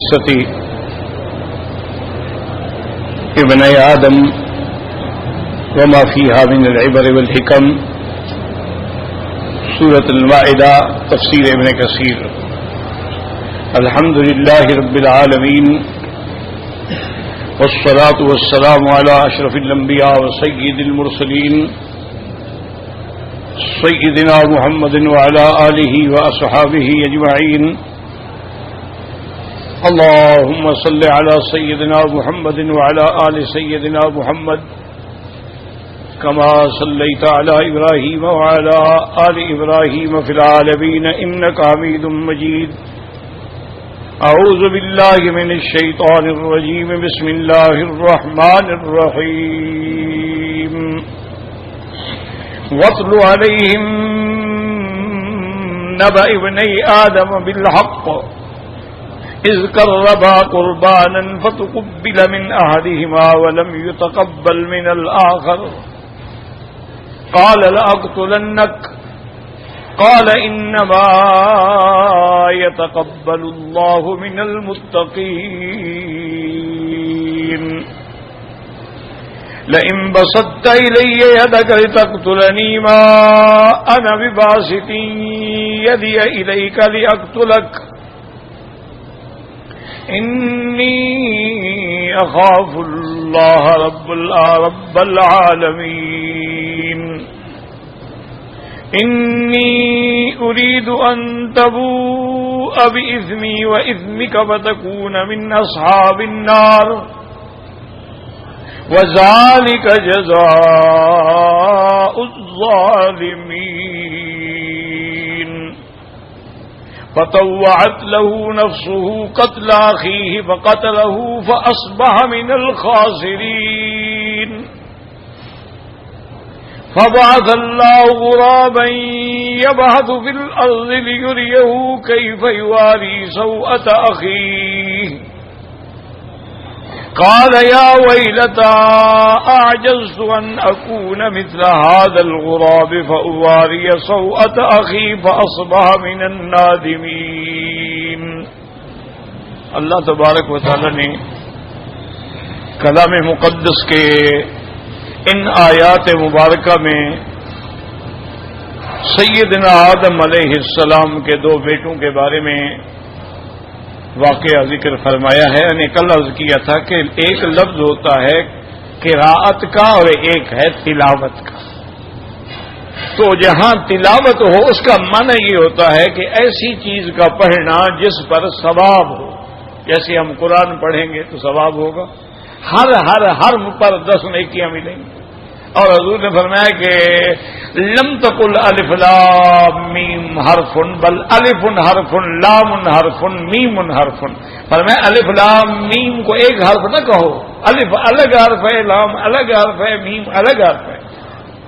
ستی ابن آدم وما فيها من العبر والحکم سورۃ المائدہ تفسیر ابن کثیر. الحمد للہ رب العالمین والصلاة والسلام على اشرف الانبیاء وسید المرسلین سیدنا محمد وعلى آلہ واصحابہ اجمعین. اللهم صل على سيدنا محمد وعلى آل سيدنا محمد كما صليت على إبراهيم وعلى آل إبراهيم في العالمين إنك حميد مجيد. أعوذ بالله من الشيطان الرجيم. بسم الله الرحمن الرحيم. واتل عليهم نبأ ابني آدم بالحق إذ قربا قربانا فتقبل من أحدهما ولم يتقبل من الآخر قال لأقتلنك قال إنما يتقبل الله من المتقين. لئن بسطت إلي يدك لتقتلني ما أنا بباسط يدي إليك لأقتلك إني أخاف الله رب العالمين. إني أريد أن تبوء بإثمي وإثمك فتكون من أصحاب النار وذلك جزاء الظالمين. فطوعت له نفسه قتل أخيه فقتله فأصبح من الخاسرين. فبعث الله غرابا يبحث في الأرض ليريه كيف يواري سوءة أخيه قال يا ويلتى أعجزت أن أكون مثل هذا الغراب فأواري سوءة أخي فأصبح من النادمين. اللہ تبارک و تعالی نے کلام مقدس کے ان آیات مبارکہ میں سیدنا آدم علیہ السلام کے دو بیٹوں کے بارے میں واقعہ ذکر فرمایا ہے. نے کل عرض کیا تھا کہ ایک لفظ ہوتا ہے قراءت کا اور ایک ہے تلاوت کا. تو جہاں تلاوت ہو اس کا معنی یہ ہوتا ہے کہ ایسی چیز کا پڑھنا جس پر ثواب ہو. جیسے ہم قرآن پڑھیں گے تو ثواب ہوگا, ہر حرف پر 10 نیکیاں ملیں گی. اور حضور نے فرمایا کہ لم تقل الف لام میم حرف بل الف حرف لام حرف میم حرف. فرمایا الف لام میم کو ایک حرف نہ کہو, الف الگ حرف ہے, لام الگ حرف ہے, میم الگ حرف ہے.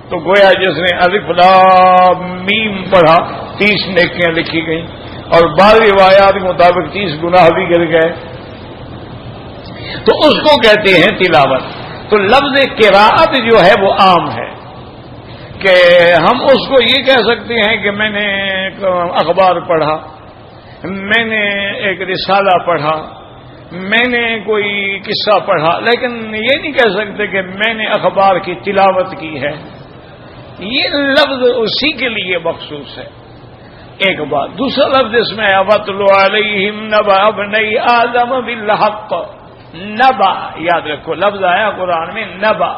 تو گویا جس نے الف لام میم پڑھا 30 نیکیاں لکھی گئیں اور بعض روایات کے مطابق 30 گناہ بھی گر گئے. تو اس کو کہتے ہیں تلاوت. تو لفظ قراءت جو ہے وہ عام ہے کہ ہم اس کو یہ کہہ سکتے ہیں کہ میں نے اخبار پڑھا, میں نے ایک رسالہ پڑھا, میں نے کوئی قصہ پڑھا, لیکن یہ نہیں کہہ سکتے کہ میں نے اخبار کی تلاوت کی ہے. یہ لفظ اسی کے لیے مخصوص ہے. ایک بات. دوسرا لفظ اس میں وَاتْلُ عَلَيْهِمْ نَبَأَ ابْنَيْ آدَمَ بِالْحَقِّ. نبا یاد رکھو, لفظ آیا قرآن میں نبا.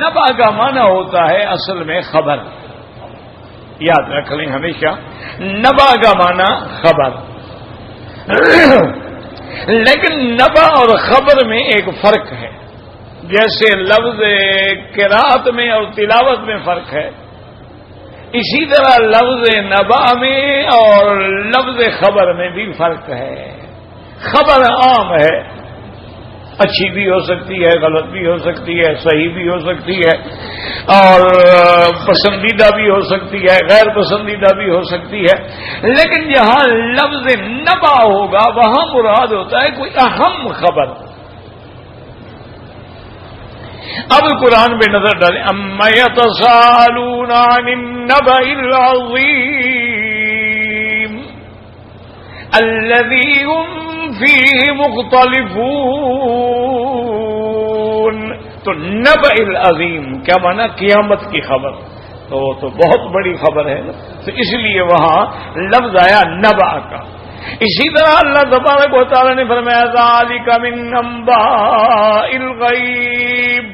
نبا کا معنی ہوتا ہے اصل میں خبر. یاد رکھ لیں ہمیشہ, نبا کا معنی خبر. لیکن نبا اور خبر میں ایک فرق ہے. جیسے لفظ قراءت میں اور تلاوت میں فرق ہے, اسی طرح لفظ نبا میں اور لفظ خبر میں بھی فرق ہے. خبر عام ہے, اچھی بھی ہو سکتی ہے, غلط بھی ہو سکتی ہے, صحیح بھی ہو سکتی ہے, اور پسندیدہ بھی ہو سکتی ہے, غیر پسندیدہ بھی ہو سکتی ہے. لیکن جہاں لفظ نبا ہوگا وہاں مراد ہوتا ہے کوئی اہم خبر. اب قرآن میں نظر ڈالیں. اما یتساءلون عن النبأ العظیم الذی هم فیہ مختلفون. تو نبأ العظیم کیا مانا؟ قیامت کی خبر. تو بہت بڑی خبر ہے نا، تو اس لیے وہاں لفظ آیا نبأ کا. اسی طرح اللہ تبارک و تعالی نے فرمایا ذالک من انباء الغیب.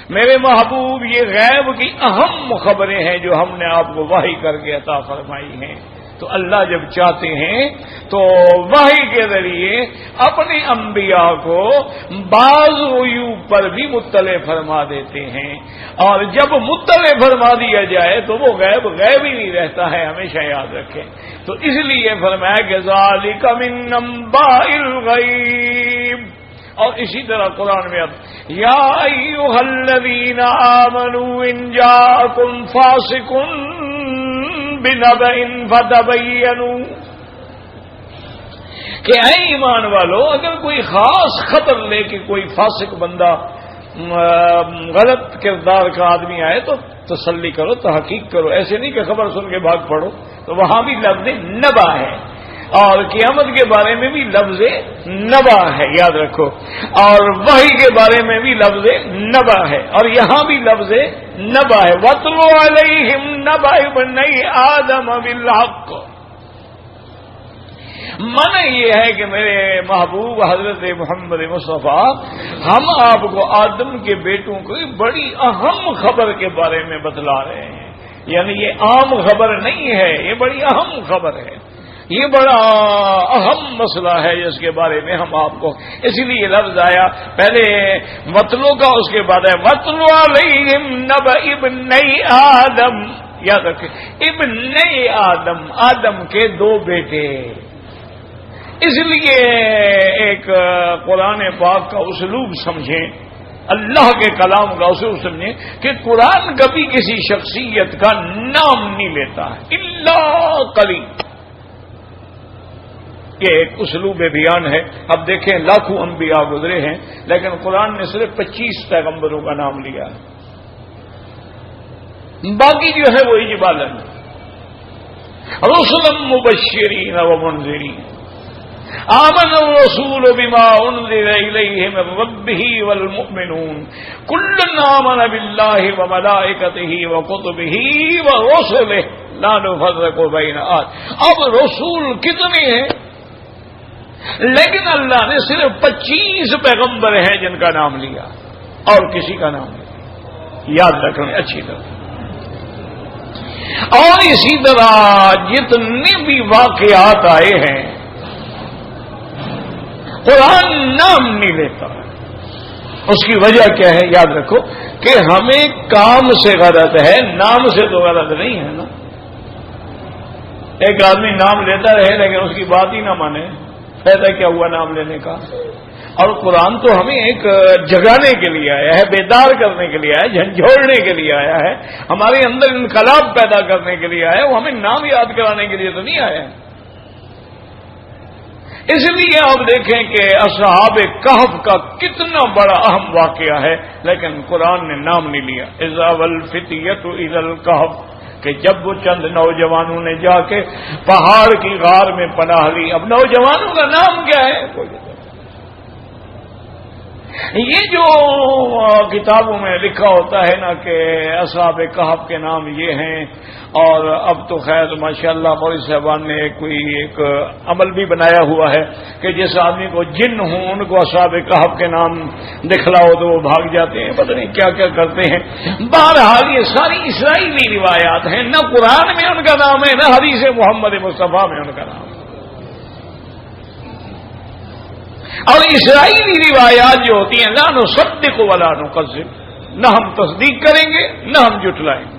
میرے محبوب یہ غیب کی اہم خبریں ہیں جو ہم نے آپ کو وحی کر کے عطا فرمائی ہیں. تو اللہ جب چاہتے ہیں تو وحی کے ذریعے اپنے انبیاء کو بعض غیوب پر بھی مطلع فرما دیتے ہیں، اور جب مطلع فرما دیا جائے تو وہ غیب غیب ہی نہیں رہتا ہے، ہمیشہ یاد رکھیں. تو اس لیے فرمایا کہ ذالک من انباء الغیب. اور اسی طرح قرآن میں اب یا ایھا الذین آمنوا ان جاءکم فاسق بنبأ فتبینوا، کہ اے ایمان والو اگر کوئی خاص خطر لے کے کوئی فاسق بندہ غلط کردار کا آدمی آئے تو تسلی کرو، تحقیق کرو. ایسے نہیں کہ خبر سن کے بھاگ پڑو. تو وہاں بھی لفظ نبا ہے، اور قیامت کے بارے میں بھی لفظ نبا ہے، یاد رکھو. اور وحی کے بارے میں بھی لفظ نبا ہے، اور یہاں بھی لفظ نبا ہے. وَاتْلُ عَلَيْهِمْ نَبَأَ ابْنَيْ آدَمَ بِالْحَقِّ. من یہ ہے کہ میرے محبوب حضرت محمد مصطفیٰ ہم آپ کو آدم کے بیٹوں کی بڑی اہم خبر کے بارے میں بتلا رہے ہیں. یعنی یہ عام خبر نہیں ہے، یہ بڑی اہم خبر ہے، یہ بڑا اہم مسئلہ ہے جس کے بارے میں ہم آپ کو، اس لیے لفظ آیا پہلے مطلو کا، اس کے بعد ہے وَاتْلُ عَلَيْهِمْ نَبَأَ ابْنَيْ آدم. یاد رکھیں ابنَيْ آدم، آدم کے دو بیٹے. اس لیے ایک قرآن پاک کا اسلوب سمجھیں، اللہ کے کلام کا اسلوب سمجھیں کہ قرآن کبھی کسی شخصیت کا نام نہیں لیتا ہے الا قلیل. یہ ایک اسلوب بیان ہے. اب دیکھیں لاکھوں انبیاء گزرے ہیں لیکن قرآن نے صرف 25 پیغمبروں کا نام لیا ہے، باقی جو ہے وہ اجمالا رسلا مبشرین ومنذرین. آمن الرسول بما انزل الیہ من ربہ والمؤمنون کل آمن باللہ وملائکتہ وکتبہ ورسلہ لا نفرق بین احد. اب رسول کتنے ہیں؟ لیکن اللہ نے صرف 25 پیغمبر ہیں جن کا نام لیا، اور کسی کا نام نہیں. یاد رکھیں اچھی طرح. اور اسی طرح جتنے بھی واقعات آئے ہیں قرآن نام نہیں لیتا. اس کی وجہ کیا ہے؟ یاد رکھو کہ ہمیں کام سے غرض ہے، نام سے تو غرض نہیں ہے نا. ایک آدمی نام لیتا رہے لیکن اس کی بات ہی نہ مانے، فائدہ کیا ہوا نام لینے کا؟ اور قرآن تو ہمیں ایک جگانے کے لیے آیا ہے، بیدار کرنے کے لیے آیا ہے، جھنجھوڑنے کے لیے آیا ہے، ہمارے اندر انقلاب پیدا کرنے کے لیے آیا ہے. وہ ہمیں نام یاد کرانے کے لیے تو نہیں آیا ہے. اس لیے آپ دیکھیں کہ اصحاب کہف کا کتنا بڑا اہم واقعہ ہے لیکن قرآن نے نام نہیں لیا. اذا والفتیۃ الی الکہف، کہ جب وہ چند نوجوانوں نے جا کے پہاڑ کی غار میں پناہ لی. اب نوجوانوں کا نام کیا ہے؟ یہ جو کتابوں میں لکھا ہوتا ہے نا کہ اصحاب کہف کے نام یہ ہیں، اور اب تو خیر ماشاءاللہ مولوی صاحبان نے کوئی ایک عمل بھی بنایا ہوا ہے کہ جس آدمی کو جن ہوں ان کو اصحاب کہف کے نام دکھلاؤ تو وہ بھاگ جاتے ہیں، پتہ نہیں کیا کیا کرتے ہیں. بہرحال یہ ساری اسرائیلی روایات ہیں، نہ قرآن میں ان کا نام ہے نہ حدیث محمد مصطفیٰ میں ان کا نام ہے. اور اسرائیلی روایات جو ہوتی ہیں لا نصدق ولا نکذب، نہ ہم تصدیق کریں گے نہ ہم جھٹلائیں گے.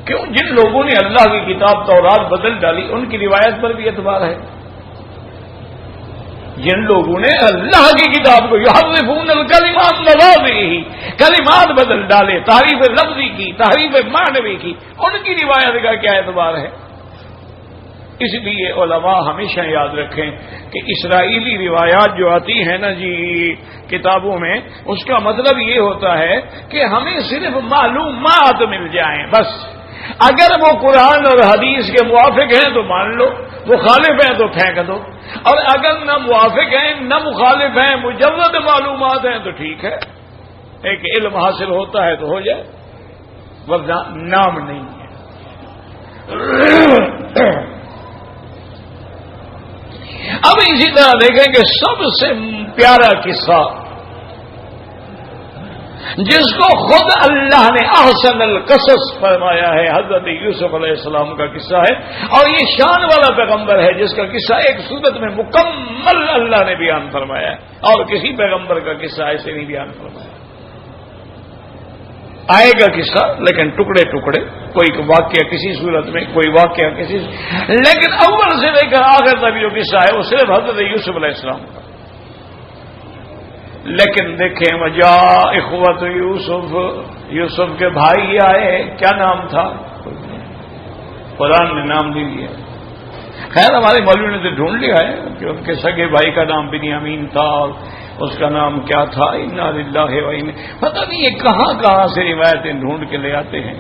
کیوں؟ جن لوگوں نے اللہ کی کتاب تورات بدل ڈالی ان کی روایت پر بھی اعتبار ہے. جن لوگوں نے اللہ کی کتاب کو یحرفون الکلمات مواضعہ، کلمات بدل ڈالے، تحریف لفظی کی، تحریف معنوی کی، ان کی روایت کا کیا اعتبار ہے؟ اس لیے علماء ہمیشہ یاد رکھیں کہ اسرائیلی روایات جو آتی ہیں نا جی کتابوں میں، اس کا مطلب یہ ہوتا ہے کہ ہمیں صرف معلومات مل جائیں بس. اگر وہ قرآن اور حدیث کے موافق ہیں تو مان لو، مخالف ہیں تو پھینک دو. اور اگر نہ موافق ہیں نہ مخالف ہیں مجرد معلومات ہیں تو ٹھیک ہے، ایک علم حاصل ہوتا ہے تو ہو جائے، ورنہ نام نہیں ہے۔ اب اسی طرح دیکھیں کہ سب سے پیارا قصہ جس کو خود اللہ نے احسن القصص فرمایا ہے، حضرت یوسف علیہ السلام کا قصہ ہے، اور یہ شان والا پیغمبر ہے جس کا قصہ ایک صورت میں مکمل اللہ نے بیان فرمایا ہے، اور کسی پیغمبر کا قصہ ایسے نہیں بیان فرمایا۔ آئے گا قصہ لیکن ٹکڑے ٹکڑے، کوئی واقعہ کسی صورت میں، کوئی واقعہ کسی، لیکن اول سے لے کر آخر تک جو قصہ ہے وہ صرف حضرت یوسف علیہ السلام کا۔ لیکن دیکھیں وجا اخوت یوسف، یوسف کے بھائی آئے، کیا نام تھا؟ قرآن نے نام نہیں لیا۔ خیر ہمارے مولوی نے تو ڈھونڈ لیا ہے کہ ان کے سگے بھائی کا نام بنیامین تھا اور اس کا نام کیا تھا، انا للہ و انا، پتہ نہیں یہ کہاں کہاں سے روایتیں ڈھونڈ کے لے آتے ہیں،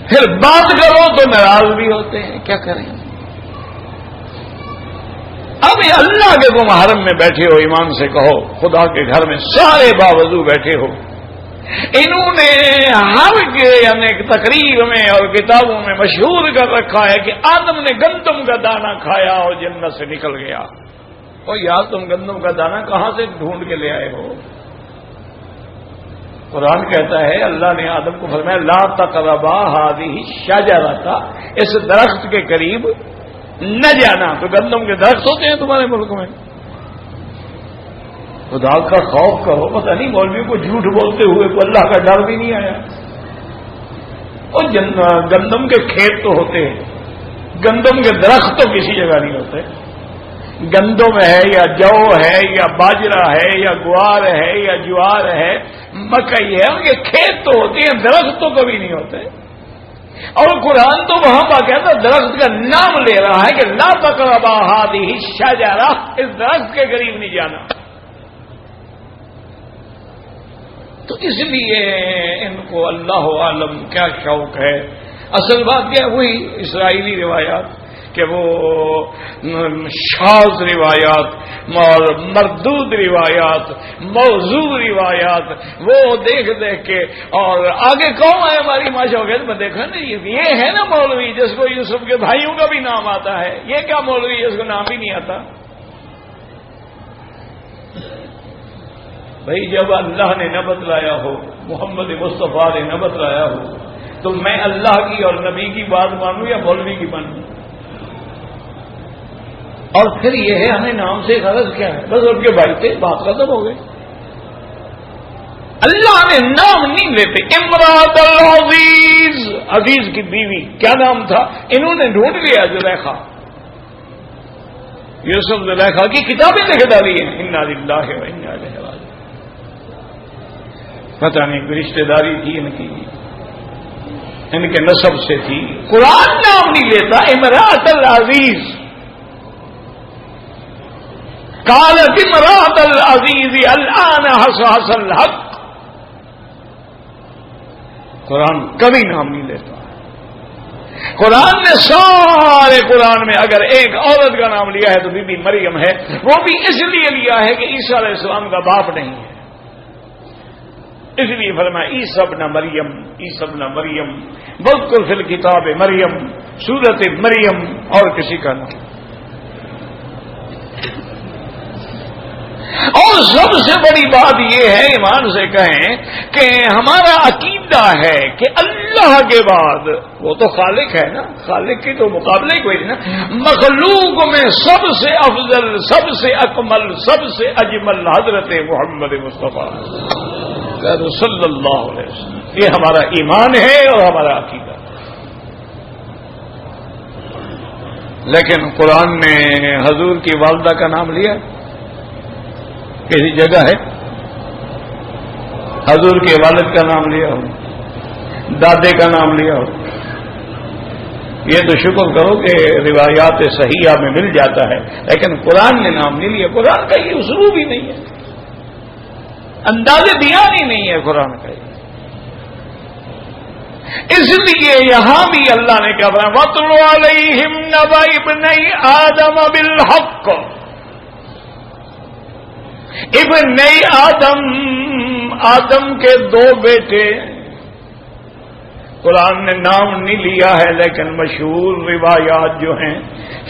پھر بات کرو تو ناراض بھی ہوتے ہیں، کیا کریں۔ اب یہ اللہ کے تم حرم میں بیٹھے ہو، ایمان سے کہو خدا کے گھر میں سارے باوضو بیٹھے ہو، انہوں نے ہر یعنی تقریر میں اور کتابوں میں مشہور کر رکھا ہے کہ آدم نے گندم کا دانہ کھایا اور جنت سے نکل گیا۔ اور یار تم گندم کا دانہ کہاں سے ڈھونڈ کے لے آئے ہو؟ قرآن کہتا ہے اللہ نے آدم کو فرمایا لا تقربا هذه الشجرۃ، اس درخت کے قریب نہ جانا۔ تو گندم کے درخت ہوتے ہیں تمہارے ملک میں؟ خدا کا خوف کرو، پتہ نہیں مولوی کو جھوٹ بولتے ہوئے کو اللہ کا ڈر بھی نہیں آیا۔ اور گندم کے کھیت تو ہوتے ہیں، گندم کے درخت تو کسی جگہ نہیں ہوتے۔ گندم ہے یا جو ہے یا باجرہ ہے یا گوار ہے یا جوار ہے، مکئی ہے، ان کے کھیت تو ہوتے ہیں، درخت تو کبھی نہیں ہوتے۔ اور قرآن تو وہاں باقاعدہ درخت کا نام لے رہا ہے کہ لا تقربا هذه الشجرۃ، اس درخت کے قریب نہیں جانا۔ تو اس لیے ان کو اللہ عالم کیا شوق ہے۔ اصل بات کیا ہے؟ وہی اسرائیلی روایات کہ وہ شاذ روایات اور مردود روایات، موضوع روایات، وہ دیکھ دیکھ کے، اور آگے کون ہے ہماری ماشاء اللہ میں دیکھا نہیں، یہ ہے نا مولوی جس کو یوسف کے بھائیوں کا بھی نام آتا ہے، یہ کیا مولوی جس کو نام بھی نہیں آتا؟ بھائی جب اللہ نے نہ بتلایا ہو، محمد مصطفیٰ نے نہ بتلایا ہو، تو میں اللہ کی اور نبی کی بات مانوں یا مولوی کی مانوں؟ اور پھر یہ ہے ہمیں نام سے غرض کیا ہے؟ بس ان کے بھائی تھے، بات ختم ہو گئی۔ اللہ نے نام نہیں لیتے۔ امراۃ العزیز، عزیز کی بیوی، کیا نام تھا؟ انہوں نے ڈھونڈ لیا زلیخا، یوسف زلیخا کی کتابیں لکھ ڈالی ہیں، انا للہ و انا الیہ راجعون۔ پتہ نہیں کوئی رشتہ داری تھی ان کی، ان کے نسب سے تھی۔ قرآن نام نہیں لیتا امراۃ العزیز۔ قالت امراۃ العزیز الآن حصحص الحق، قرآن کبھی نام نہیں لیتا۔ قرآن نے سارے قرآن میں اگر ایک عورت کا نام لیا ہے تو بی بی مریم ہے، وہ بھی اس لیے لیا ہے کہ عیسیٰ علیہ السلام کا باپ نہیں ہے، اس لیے فرمایا عیسی ابن مریم، عیسی ابن مریم، واذکر فی الکتاب مریم، سورۃ مریم، اور کسی کا نام۔ اور سب سے بڑی بات یہ ہے، ایمان سے کہیں کہ ہمارا عقیدہ ہے کہ اللہ کے بعد وہ تو خالق ہے نا، خالق کی تو مقابلے کوئی نہیں نا، مخلوق میں سب سے افضل، سب سے اکمل، سب سے اجمل حضرت محمد مصطفیٰ صلی اللہ علیہ وسلم۔ یہ ہمارا ایمان ہے اور ہمارا عقیدہ۔ لیکن قرآن نے حضور کی والدہ کا نام لیا، کسی جگہ ہے حضور کے والد کا نام لیا ہو، دادے کا نام لیا ہو؟ یہ تو شکر کرو کہ روایات صحیحہ میں مل جاتا ہے، لیکن قرآن نے نام نہیں لیا۔ قرآن کا یہ اسلوب ہی نہیں ہے، انداز بیان ہی نہیں ہے قرآن کا۔ اس لیے یہاں بھی اللہ نے کہا وَاتْلُ عَلَيْهِمْ نَبَأَ ابْنَيْ آدَمَ بِالْحَقِّ. ابنی آدم کے دو بیٹے. قرآن نے نام نہیں لیا ہے لیکن مشہور روایات جو ہیں،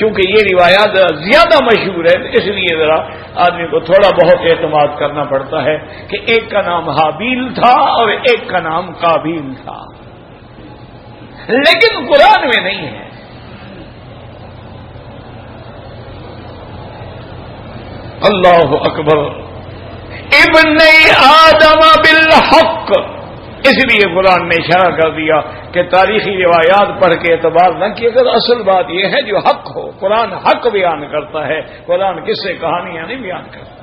چونکہ یہ روایات زیادہ مشہور ہے اس لیے ذرا آدمی کو تھوڑا بہت اعتماد کرنا پڑتا ہے کہ ایک کا نام حابیل تھا اور ایک کا نام قابیل تھا، لیکن قرآن میں نہیں ہے. اللہ اکبر. ابن آدم بالحق، اس لیے قرآن نے اشارہ کر دیا کہ تاریخی روایات پڑھ کے اعتبار نہ کیا کر. اصل بات یہ ہے جو حق ہو. قرآن حق بیان کرتا ہے، قرآن کس سے کہانیاں نہیں بیان کرتا.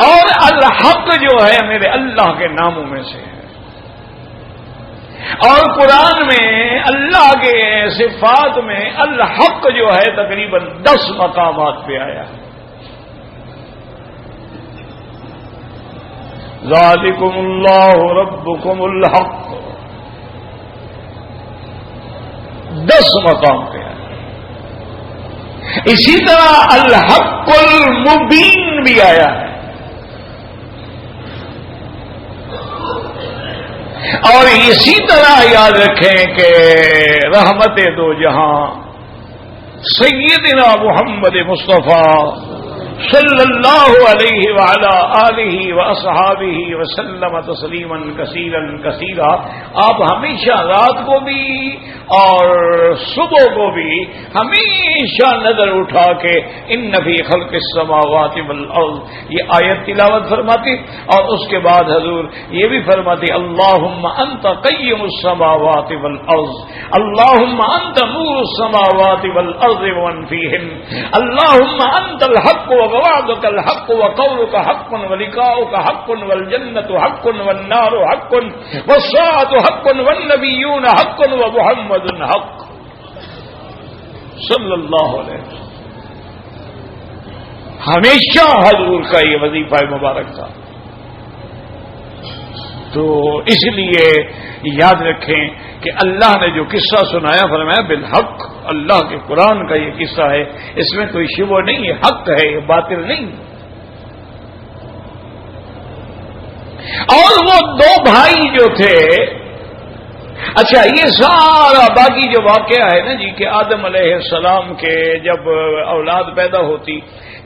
اور الحق جو ہے میرے اللہ کے ناموں میں سے ہے، اور قرآن میں اللہ کے صفات میں الحق جو ہے تقریباً 10 مقامات پہ آیا ہے. ذالکم اللہ ربکم الحق 10 مقام پہ آیا. اسی طرح الحق المبین بھی آیا ہے. اور اسی طرح یاد رکھیں کہ رحمت دو جہاں سیدنا محمد مصطفیٰ صلی اللہ علیہ وعلی آلہ واصحابہ وسلم تسلیما کثیرا کثیرا. آپ ہمیشہ رات کو بھی اور صبح کو بھی ہمیشہ نظر اٹھا کے ان فی خلق السماوات والارض یہ آیت تلاوت فرماتی، اور اس کے بعد حضور یہ بھی فرماتی اللہم انت قیم السماوات والارض، اللہم انت نور السماوات والارض ومن فیہن، اللہم انت الحق ووعدك الحق وقولك حق ولقاؤك حق والجنة حق والنار حق والساعة حق والنبيون حق ومحمد حق صلی اللہ علیہ وسلم. ہمیشہ حضور کا یہ وظیفہ مبارک تھا. تو اس لیے یاد رکھیں کہ اللہ نے جو قصہ سنایا فرمایا بالحق. اللہ کے قرآن کا یہ قصہ ہے، اس میں کوئی شبہ نہیں ہے، حق ہے، یہ باطل نہیں. اور وہ دو بھائی جو تھے، اچھا یہ سارا باقی جو واقعہ ہے نا جی کہ آدم علیہ السلام کے جب اولاد پیدا ہوتی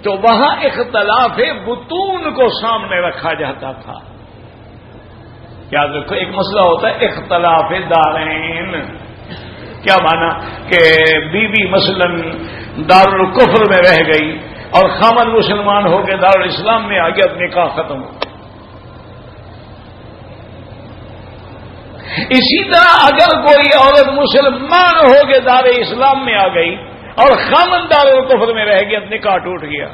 تو وہاں اختلاف بطون کو سامنے رکھا جاتا تھا. یاد رکھو ایک مسئلہ ہوتا ہے اختلاف دارین. کیا مانا کہ بیوی مثلا دارالکفر میں رہ گئی اور خامن مسلمان ہو کے دارالاسلام میں آ گیا، نکاح ختم ہو. اسی طرح اگر کوئی عورت مسلمان ہو کے دار اسلام میں آ گئی اور خامن دارالکفر میں رہ گیا، نکاح ٹوٹ گیا.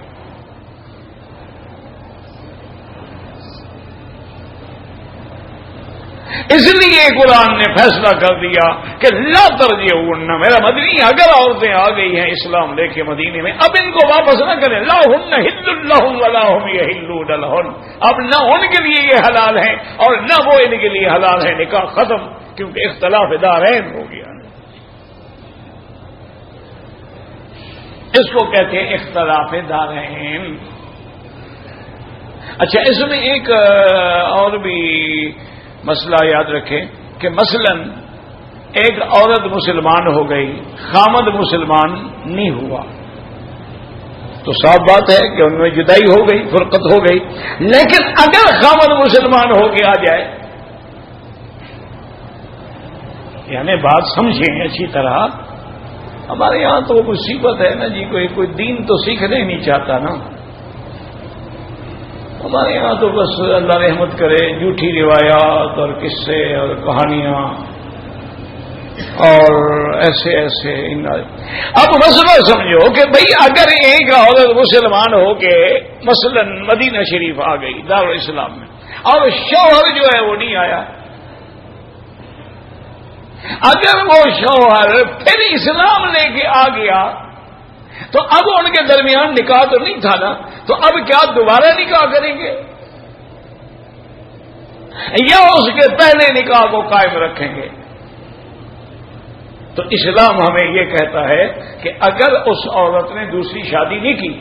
اس لیے قرآن نے فیصلہ کر دیا کہ لا ترجعون، میرا مدنی اگر عورتیں آ گئی ہیں اسلام لے کے مدینے میں، اب ان کو واپس نہ کریں. لا ہن حل لہم ولا ہم یحلون لہن، اب نہ ان کے لیے یہ حلال ہیں اور نہ وہ ان کے لیے حلال ہے. نکاح ختم، کیونکہ اختلاف دارین ہو گیا. اس کو کہتے ہیں اختلاف دارین. اچھا اس میں ایک اور بھی مسئلہ یاد رکھیں کہ مثلا ایک عورت مسلمان ہو گئی، خامد مسلمان نہیں ہوا، تو صاف بات ہے کہ ان میں جدائی ہو گئی، فرقت ہو گئی. لیکن اگر خامد مسلمان ہو کے آ جائے، یعنی بات سمجھیں اچھی طرح، ہمارے یہاں تو مصیبت ہے نا جی، کوئی دین تو سیکھنا ہی نہیں چاہتا نا. ہمارے یہاں تو بس اللہ رحمت کرے جھوٹی روایات اور قصے اور کہانیاں اور ایسے. اب مسئلہ سمجھو کہ بھئی اگر ایک عورت مسلمان ہو کے مثلا مدینہ شریف آ گئی دارالاسلام میں، اور شوہر جو ہے وہ نہیں آیا، اگر وہ شوہر پھر اسلام لے کے آ گیا تو اب ان کے درمیان نکاح تو نہیں تھا نا، تو اب کیا دوبارہ نکاح کریں گے؟ یا اس کے پہلے نکاح کو قائم رکھیں گے؟ تو اسلام ہمیں یہ کہتا ہے کہ اگر اس عورت نے دوسری شادی نہیں کی،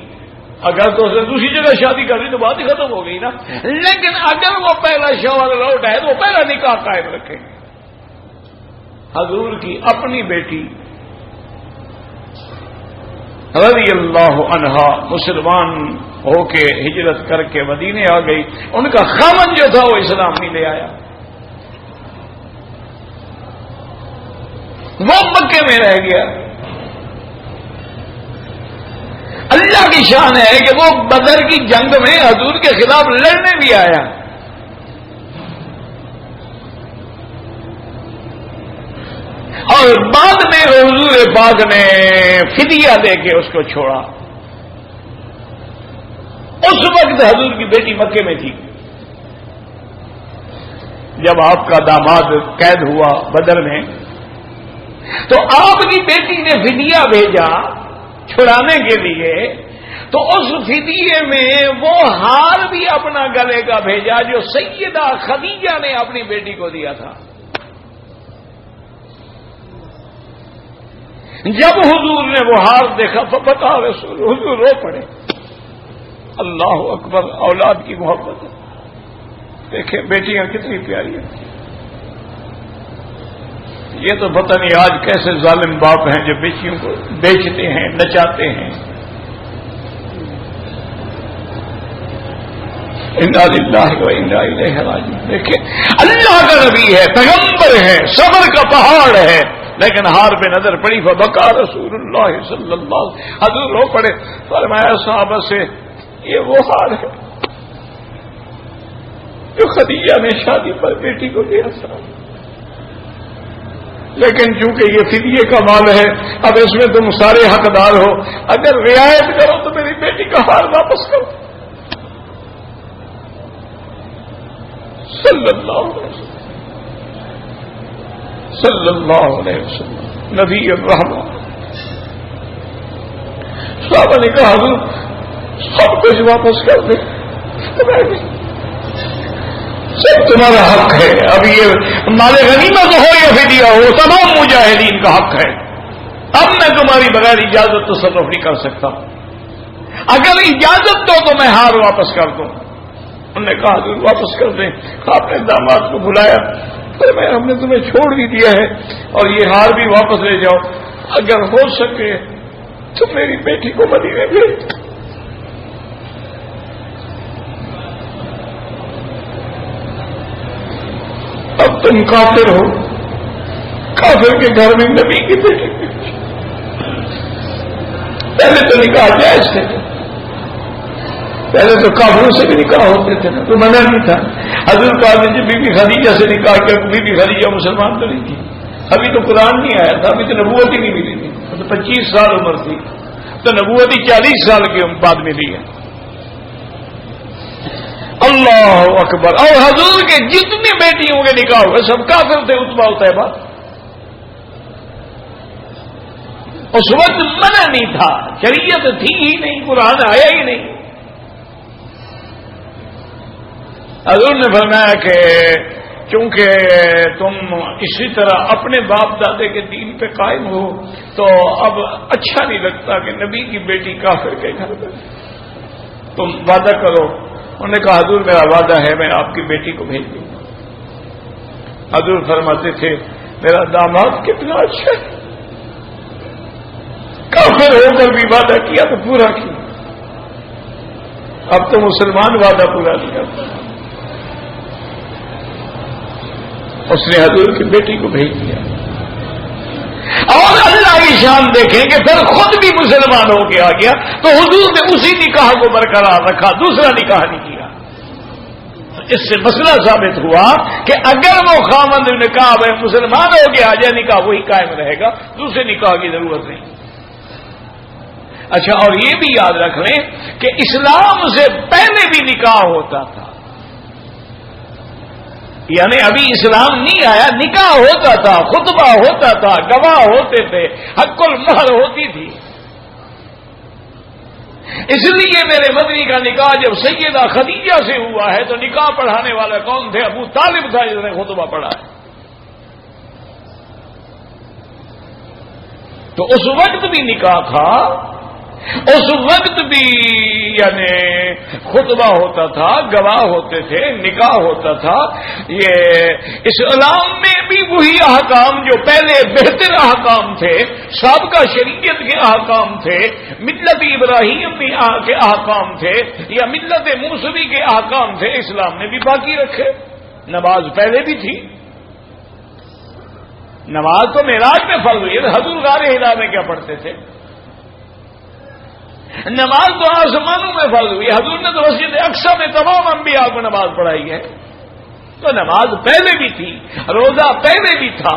اگر تو اس نے دوسری جگہ شادی کر لی تو بات ہی ختم ہو گئی نا، لیکن اگر وہ پہلا شوہر لوٹ ہے تو وہ پہلا نکاح قائم رکھیں گے۔ حضور کی اپنی بیٹی رضی اللہ عنہا مسلمان ہو کے ہجرت کر کے مدینے آ گئی، ان کا خامن جو تھا وہ اسلام نہیں لے آیا، وہ مکے میں رہ گیا۔ اللہ کی شان ہے کہ وہ بدر کی جنگ میں حضور کے خلاف لڑنے بھی آیا، اور بعد میں حضور پاک نے فدیہ دے کے اس کو چھوڑا۔ اس وقت حضور کی بیٹی مکے میں تھی۔ جب آپ کا داماد قید ہوا بدر میں تو آپ کی بیٹی نے فدیہ بھیجا چھڑانے کے لیے، تو اس فدیے میں وہ ہار بھی اپنا گلے کا بھیجا جو سیدہ خدیجہ نے اپنی بیٹی کو دیا تھا۔ جب حضور نے وہ ہار دیکھا تو بتا رسول، حضور رو پڑے۔ اللہ اکبر، اولاد کی محبت ہے۔ دیکھیں بیٹیاں کتنی پیاری ہیں۔ یہ تو پتہ نہیں آج کیسے ظالم باپ ہیں جو بیٹیوں کو بیچتے ہیں، نچاتے ہیں۔ انا للہ و انا الیہ راجعون۔ دیکھیں اللہ کا نبی ہے، پیغمبر ہے، صبر کا پہاڑ ہے، لیکن ہار پہ نظر پڑی فبکا رسول اللہ صلی اللہ علیہ وسلم، حضور رو پڑے۔ فرمایا صحابہ سے یہ وہ ہار ہے جو خدیجہ نے شادی پر بیٹی کو دیا تھا، لیکن چونکہ یہ فدیے کا مال ہے اب اس میں تم سارے حقدار ہو، اگر رعایت کرو تو میری بیٹی کا ہار واپس کرو۔ صلی اللہ علیہ وسلم، صلی اللہ علیہ وسلم نبی الرحمہ۔ صحابہ نے کہا حضور سب کچھ واپس کر دیں، سب تمہارا حق ہے، اب یہ مال غنیمت ہو یا فدیہ ہو تمام مجاہدین کا حق ہے، اب میں تمہاری بغیر اجازت تصرف نہیں کر سکتا، اگر اجازت دو تو میں ہار واپس کر دوں۔ انہوں نے کہا حضور واپس کر دیں۔ آپ نے داماد کو بلایا، ہم نے تمہیں چھوڑ بھی دیا ہے اور یہ ہار بھی واپس لے جاؤ، اگر ہو سکے تو میری بیٹی کو مدینے بھیج۔ اب تم کافر ہو، کافر کے گھر میں نبی کی بیٹی بھیج۔ پہلے تو نکاح جائز تھے، پہلے تو کافروں سے بھی نکاح ہوتے تھے نا، تو منع نہیں تھا۔ حضور پاک نے جب بی بی خدیجہ سے نکاح کیا، بی بی خدیجہ مسلمان تو نہیں تھی، ابھی تو قرآن نہیں آیا تھا، ابھی تو نبوت ہی نہیں ملی تھی، تو 25 سال عمر تھی، تو نبوت ہی 40 سال کے بعد ملی ہے۔ اللہ اکبر۔ اور حضور کے جتنی بیٹیوں کے نکاح ہوئے سب کافر تھے، عتبہ و طیبہ۔ اس وقت منع نہیں تھا، شریعت تھی ہی نہیں، قرآن آیا ہی نہیں۔ حضور نے فرمایا کہ چونکہ تم اسی طرح اپنے باپ دادے کے دین پہ قائم ہو تو اب اچھا نہیں لگتا کہ نبی کی بیٹی کافر کے گھر میں، تم وعدہ کرو۔ انہوں نے کہا حضور میرا وعدہ ہے، میں آپ کی بیٹی کو بھیج دوں گا۔ حضور فرماتے تھے میرا داماد کتنا اچھا ہے، کافر ہو کر بھی وعدہ کیا تو پورا کیا، اب تو مسلمان وعدہ پورا نہیں کرتا۔ اس نے حضور کی بیٹی کو بھیج دیا، اور اللہ کی شان دیکھیں کہ پھر خود بھی مسلمان ہو کے آ گیا، تو حضور نے اسی نکاح کو برقرار رکھا، دوسرا نکاح نہیں کیا۔ اس سے مسئلہ ثابت ہوا کہ اگر وہ خاوند نکاح میں مسلمان ہو کے آ جائے نکاح وہی قائم رہے گا، دوسرے نکاح کی ضرورت نہیں۔ اچھا، اور یہ بھی یاد رکھ لیں کہ اسلام سے پہلے بھی نکاح ہوتا تھا، یعنی ابھی اسلام نہیں آیا، نکاح ہوتا تھا، خطبہ ہوتا تھا، گواہ ہوتے تھے، حق المہر ہوتی تھی، اس لیے میرے مدنی کا نکاح جب سیدہ خدیجہ سے ہوا ہے تو نکاح پڑھانے والا کون تھے؟ ابو طالب تھا جس نے خطبہ پڑھا ہے. تو اس وقت بھی نکاح تھا، اس وقت بھی یعنی خطبہ ہوتا تھا، گواہ ہوتے تھے، نکاح ہوتا تھا. یہ اسلام میں بھی وہی احکام جو پہلے بہتر احکام تھے، سابقہ شریعت کے احکام تھے، ملت ابراہیم کے احکام تھے یا ملت موسوی کے احکام تھے، اسلام نے بھی باقی رکھے. نماز پہلے بھی تھی، نماز تو معراج میں فرض ہوئی ہے. حضور غار حرا میں کیا پڑھتے تھے؟ نماز تو آسمانوں میں فرض ہوئی. حضور نے تو مسجد اقصی میں تمام انبیاء کو نماز پڑھائی ہے. تو نماز پہلے بھی تھی، روزہ پہلے بھی تھا،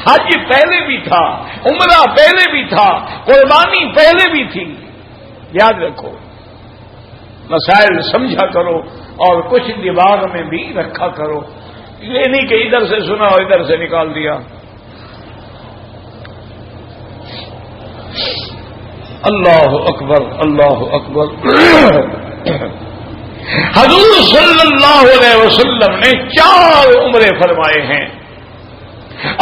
حج پہلے بھی تھا، عمرہ پہلے بھی تھا، قربانی پہلے بھی تھی. یاد رکھو، مسائل سمجھا کرو اور کچھ دماغ میں بھی رکھا کرو. یہ نہیں کہ ادھر سے سنا اور ادھر سے نکال دیا. اللہ اکبر، اللہ اکبر. حضور صلی اللہ علیہ وسلم نے 4 عمرے فرمائے ہیں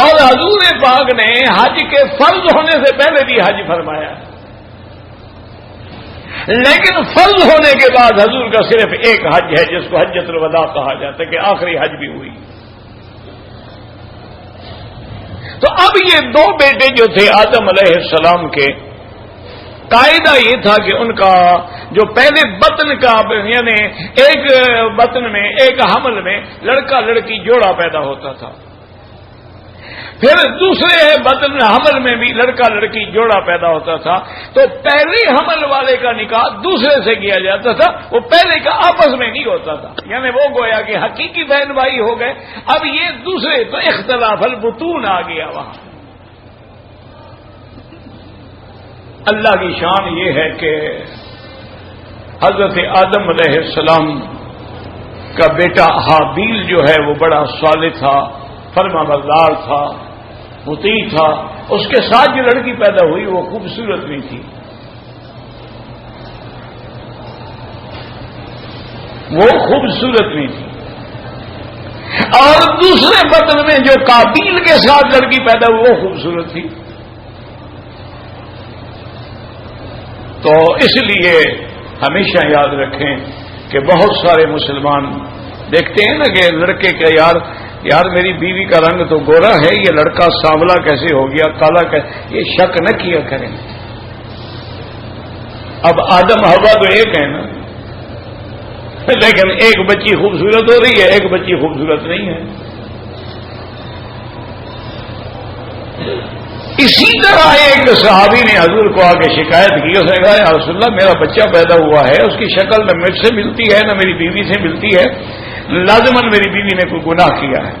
اور حضور پاک نے حج کے فرض ہونے سے پہلے بھی حج فرمایا، لیکن فرض ہونے کے بعد حضور کا صرف ایک حج ہے جس کو حجۃ الوداع کہا جاتا ہے کہ آخری حج بھی ہوئی. تو اب یہ 2 بیٹے جو تھے آدم علیہ السلام کے، قاعدہ یہ تھا کہ ان کا جو پہلے بطن کا یعنی ایک بطن میں ایک حمل میں لڑکا لڑکی جوڑا پیدا ہوتا تھا، پھر دوسرے بطن حمل میں بھی لڑکا لڑکی جوڑا پیدا ہوتا تھا. تو پہلے حمل والے کا نکاح دوسرے سے کیا جاتا تھا، وہ پہلے کا آپس میں نہیں ہوتا تھا، یعنی وہ گویا کہ حقیقی بہن بھائی ہو گئے. اب یہ دوسرے تو اختلاف البطون آ گیا وہاں. اللہ کی شان یہ ہے کہ حضرت آدم علیہ السلام کا بیٹا حابیل جو ہے وہ بڑا صالح تھا، فرما بردار تھا، مطیع تھا. اس کے ساتھ جو لڑکی پیدا ہوئی وہ خوبصورت نہیں تھی، وہ خوبصورت نہیں تھی. اور دوسرے بطن میں جو قابیل کے ساتھ لڑکی پیدا ہوئی وہ خوبصورت تھی. تو اس لیے ہمیشہ یاد رکھیں کہ بہت سارے مسلمان دیکھتے ہیں نا کہ لڑکے کا یار میری بیوی کا رنگ تو گورا ہے، یہ لڑکا سانولا کیسے ہو گیا، کالا کیسے، یہ شک نہ کیا کریں. اب آدم حوا تو ایک ہے نا، لیکن ایک بچی خوبصورت ہو رہی ہے، ایک بچی خوبصورت نہیں ہے. اسی طرح ایک صحابی نے حضور کو آ کے شکایت کی، اس نے کہا یا رسول اللہ میرا بچہ پیدا ہوا ہے، اس کی شکل نہ مجھ سے ملتی ہے نہ میری بیوی سے ملتی ہے، لازماً میری بیوی نے کوئی گناہ کیا ہے.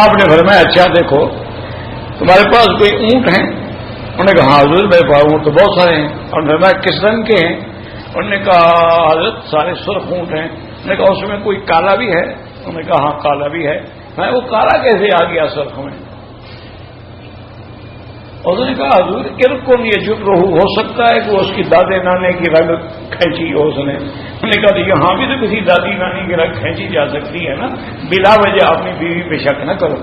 آپ نے فرمایا اچھا دیکھو تمہارے پاس کوئی اونٹ ہیں؟ انہوں نے کہا ہاں حضور میرے پاس اونٹ تو بہت سارے ہیں. اور فرمایا کس رنگ کے ہیں؟ انہوں نے کہا حضرت سارے سرخ اونٹ ہیں. انہوں نے کہا اس میں کوئی کالا بھی ہے؟ انہوں نے کہا ہاں کالا بھی ہے. میں وہ کالا کیسے آ گیا سرخ میں؟ اس نے کہا حضور ارکن یہ جب رہو، ہو سکتا ہے کہ اس کی دادے نانے کی رگ کھینچی ہو اس نے. انہوں نے کہا یہاں بھی تو کسی دادی نانی کی رگ کھینچی جا سکتی ہے نا، بلا وجہ اپنی بیوی پہ شک نہ کرو.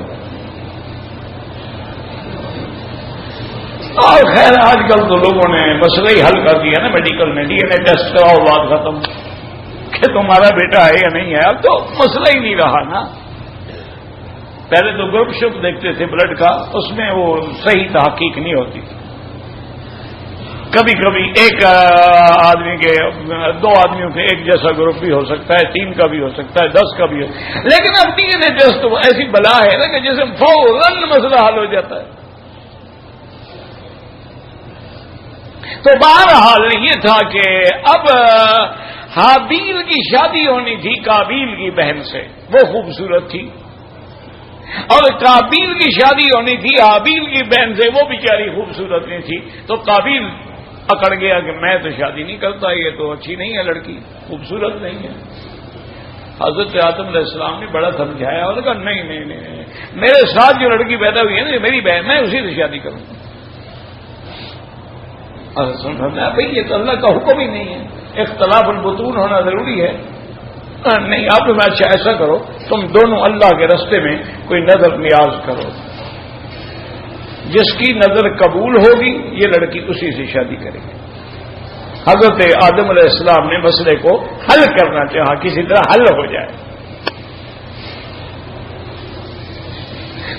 اور خیر آج کل تو لوگوں نے مسئلہ ہی حل کر دیا نا، میڈیکل میں ڈی این اے ٹیسٹ کراؤ بات ختم کہ تمہارا بیٹا ہے یا نہیں ہے. اب تو مسئلہ ہی نہیں رہا نا. پہلے تو گروپ شپ دیکھتے تھے بلڈ کا، اس میں وہ صحیح تحقیق نہیں ہوتی تھی. کبھی کبھی ایک آدمی کے 2 آدمیوں کے ایک جیسا گروپ بھی ہو سکتا ہے، 3 کا بھی ہو سکتا ہے، 10 کا بھی ہو. لیکن اب ڈی این اے ٹیسٹ تو ایسی بلا ہے نا کہ جیسے فوراً مسئلہ حل ہو جاتا ہے. تو بہرحال یہ تھا کہ اب حابیل کی شادی ہونی تھی قابیل کی بہن سے، وہ خوبصورت تھی، اور قابیل کی شادی ہونی تھی حابیل کی بہن سے، وہ بیچاری خوبصورت نہیں تھی. تو قابیل اکڑ گیا کہ میں تو شادی نہیں کرتا، یہ تو اچھی نہیں ہے لڑکی، خوبصورت نہیں ہے. حضرت آدم علیہ السلام نے بڑا سمجھایا اور کہا نہیں، میرے ساتھ جو لڑکی پیدا ہوئی ہے نا میری بہن، میں اسی سے شادی کروں. بھائی یہ تو اللہ کا حکم ہی نہیں ہے، اختلاف البطون ہونا ضروری ہے. نہیں آپ میں اچھا ایسا کرو تم دونوں اللہ کے راستے میں کوئی نظر نیاز کرو، جس کی نظر قبول ہوگی یہ لڑکی اسی سے شادی کرے گی. حضرت آدم علیہ السلام نے مسئلے کو حل کرنا چاہا، کسی طرح حل ہو جائے.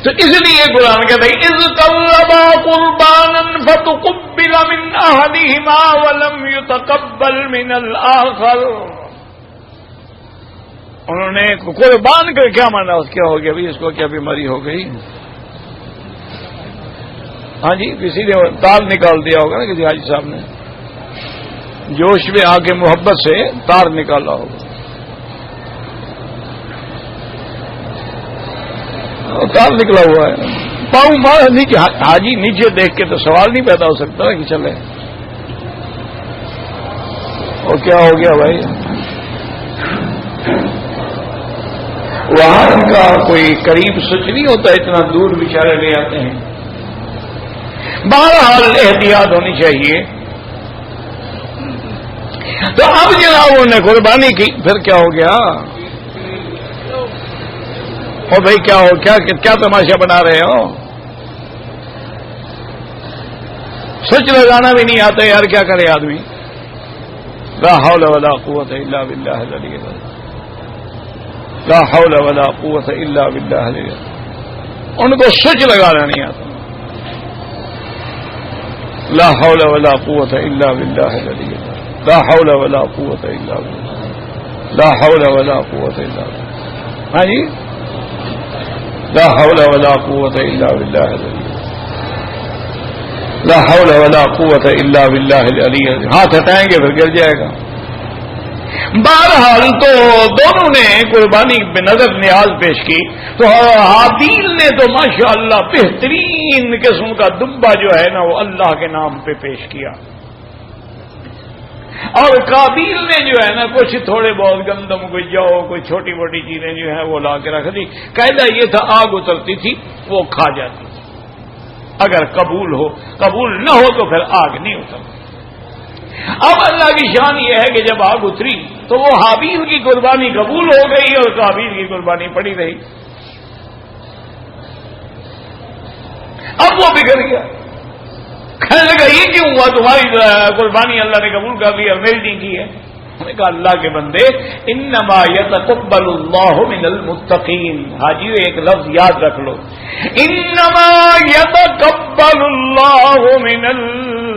تو اس لیے قرآن کہتا ہے اذ قربا قربانا فتقبل من احدهما ولم يتقبل من الاخر. انہوں نے قربان کر کیا مانا، اس کیا ہو گیا بھائی، اس کو کیا بیماری ہو گئی؟ ہاں جی کسی نے تار نکال دیا ہوگا نا، کسی حاجی صاحب نے جوش میں آ کے محبت سے تار نکالا ہوگا. تار نکلا ہوا ہے، پاؤں مارا نیچے، حاجی نیچے دیکھ کے تو سوال نہیں پیدا ہو سکتا کہ چلے. اور کیا ہو گیا بھائی؟ وہاں ان کا کوئی قریب سچ نہیں ہوتا، اتنا دور بیچارے لے آتے ہیں. بہرحال احتیاط ہونی چاہیے. تو اب جناب نے قربانی کی، پھر کیا ہو گیا؟ او بھائی کیا ہو، کیا تماشا بنا رہے ہو؟ سچ لگانا بھی نہیں آتا یار، کیا کرے آدمی. لا حول ولا قوت الا باللہ العلی العظیم. لا حول ولا قوت الا باللہ العلی العظیم. ان کو سچ لگانا نہیں آتا. لا حول ولا قوت الا باللہ العلی العظیم. لا حول ولا قوت الا باللہ. لا حول ولا قوت الا باللہ. ہاں جی لا حول ولا قوت الا باللہ العلی. لا حول ولا قوت الا باللہ العلی. ہاتھ ہٹائیں گے پھر گر جائے گا. بہرحال تو دونوں نے قربانی بے نظر نیاز پیش کی. تو حابیل نے تو ماشاءاللہ بہترین قسم کا دمبا جو ہے نا وہ اللہ کے نام پہ پیش کیا، اور قابیل نے جو ہے نا کچھ تھوڑے بہت گندم، کوئی جو کوئی چھوٹی موٹی چیزیں جو ہیں وہ لا کے رکھ دی. قاعدہ یہ تھا آگ اترتی تھی وہ کھا جاتی تھی، اگر قبول ہو، قبول نہ ہو تو پھر آگ نہیں اترتی. اب اللہ کی شان یہ ہے کہ جب آگ اتری تو وہ حابیل کی قربانی قبول ہو گئی اور قابیل کی قربانی پڑی رہی. اب وہ بگڑ گیا، کہنے لگا یہ کیوں ہوا، تمہاری قربانی اللہ نے قبول کر لی اور میری نہیں کی ہے. انہوں نے کہا اللہ کے بندے انما یتقبل اللہ من المتقین. حاجی ایک لفظ یاد رکھ لو، انما یتقبل اللہ من المتقین.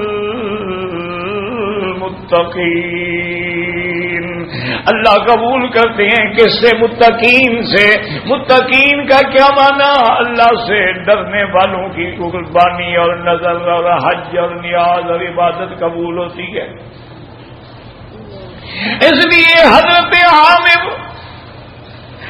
اللہ قبول کرتے ہیں کس سے؟ متقین سے. متقین کا کیا معنی؟ اللہ سے ڈرنے والوں کی قربانی اور نظر اور حج اور نیاز اور عبادت قبول ہوتی ہے. اس لیے حضرت عامر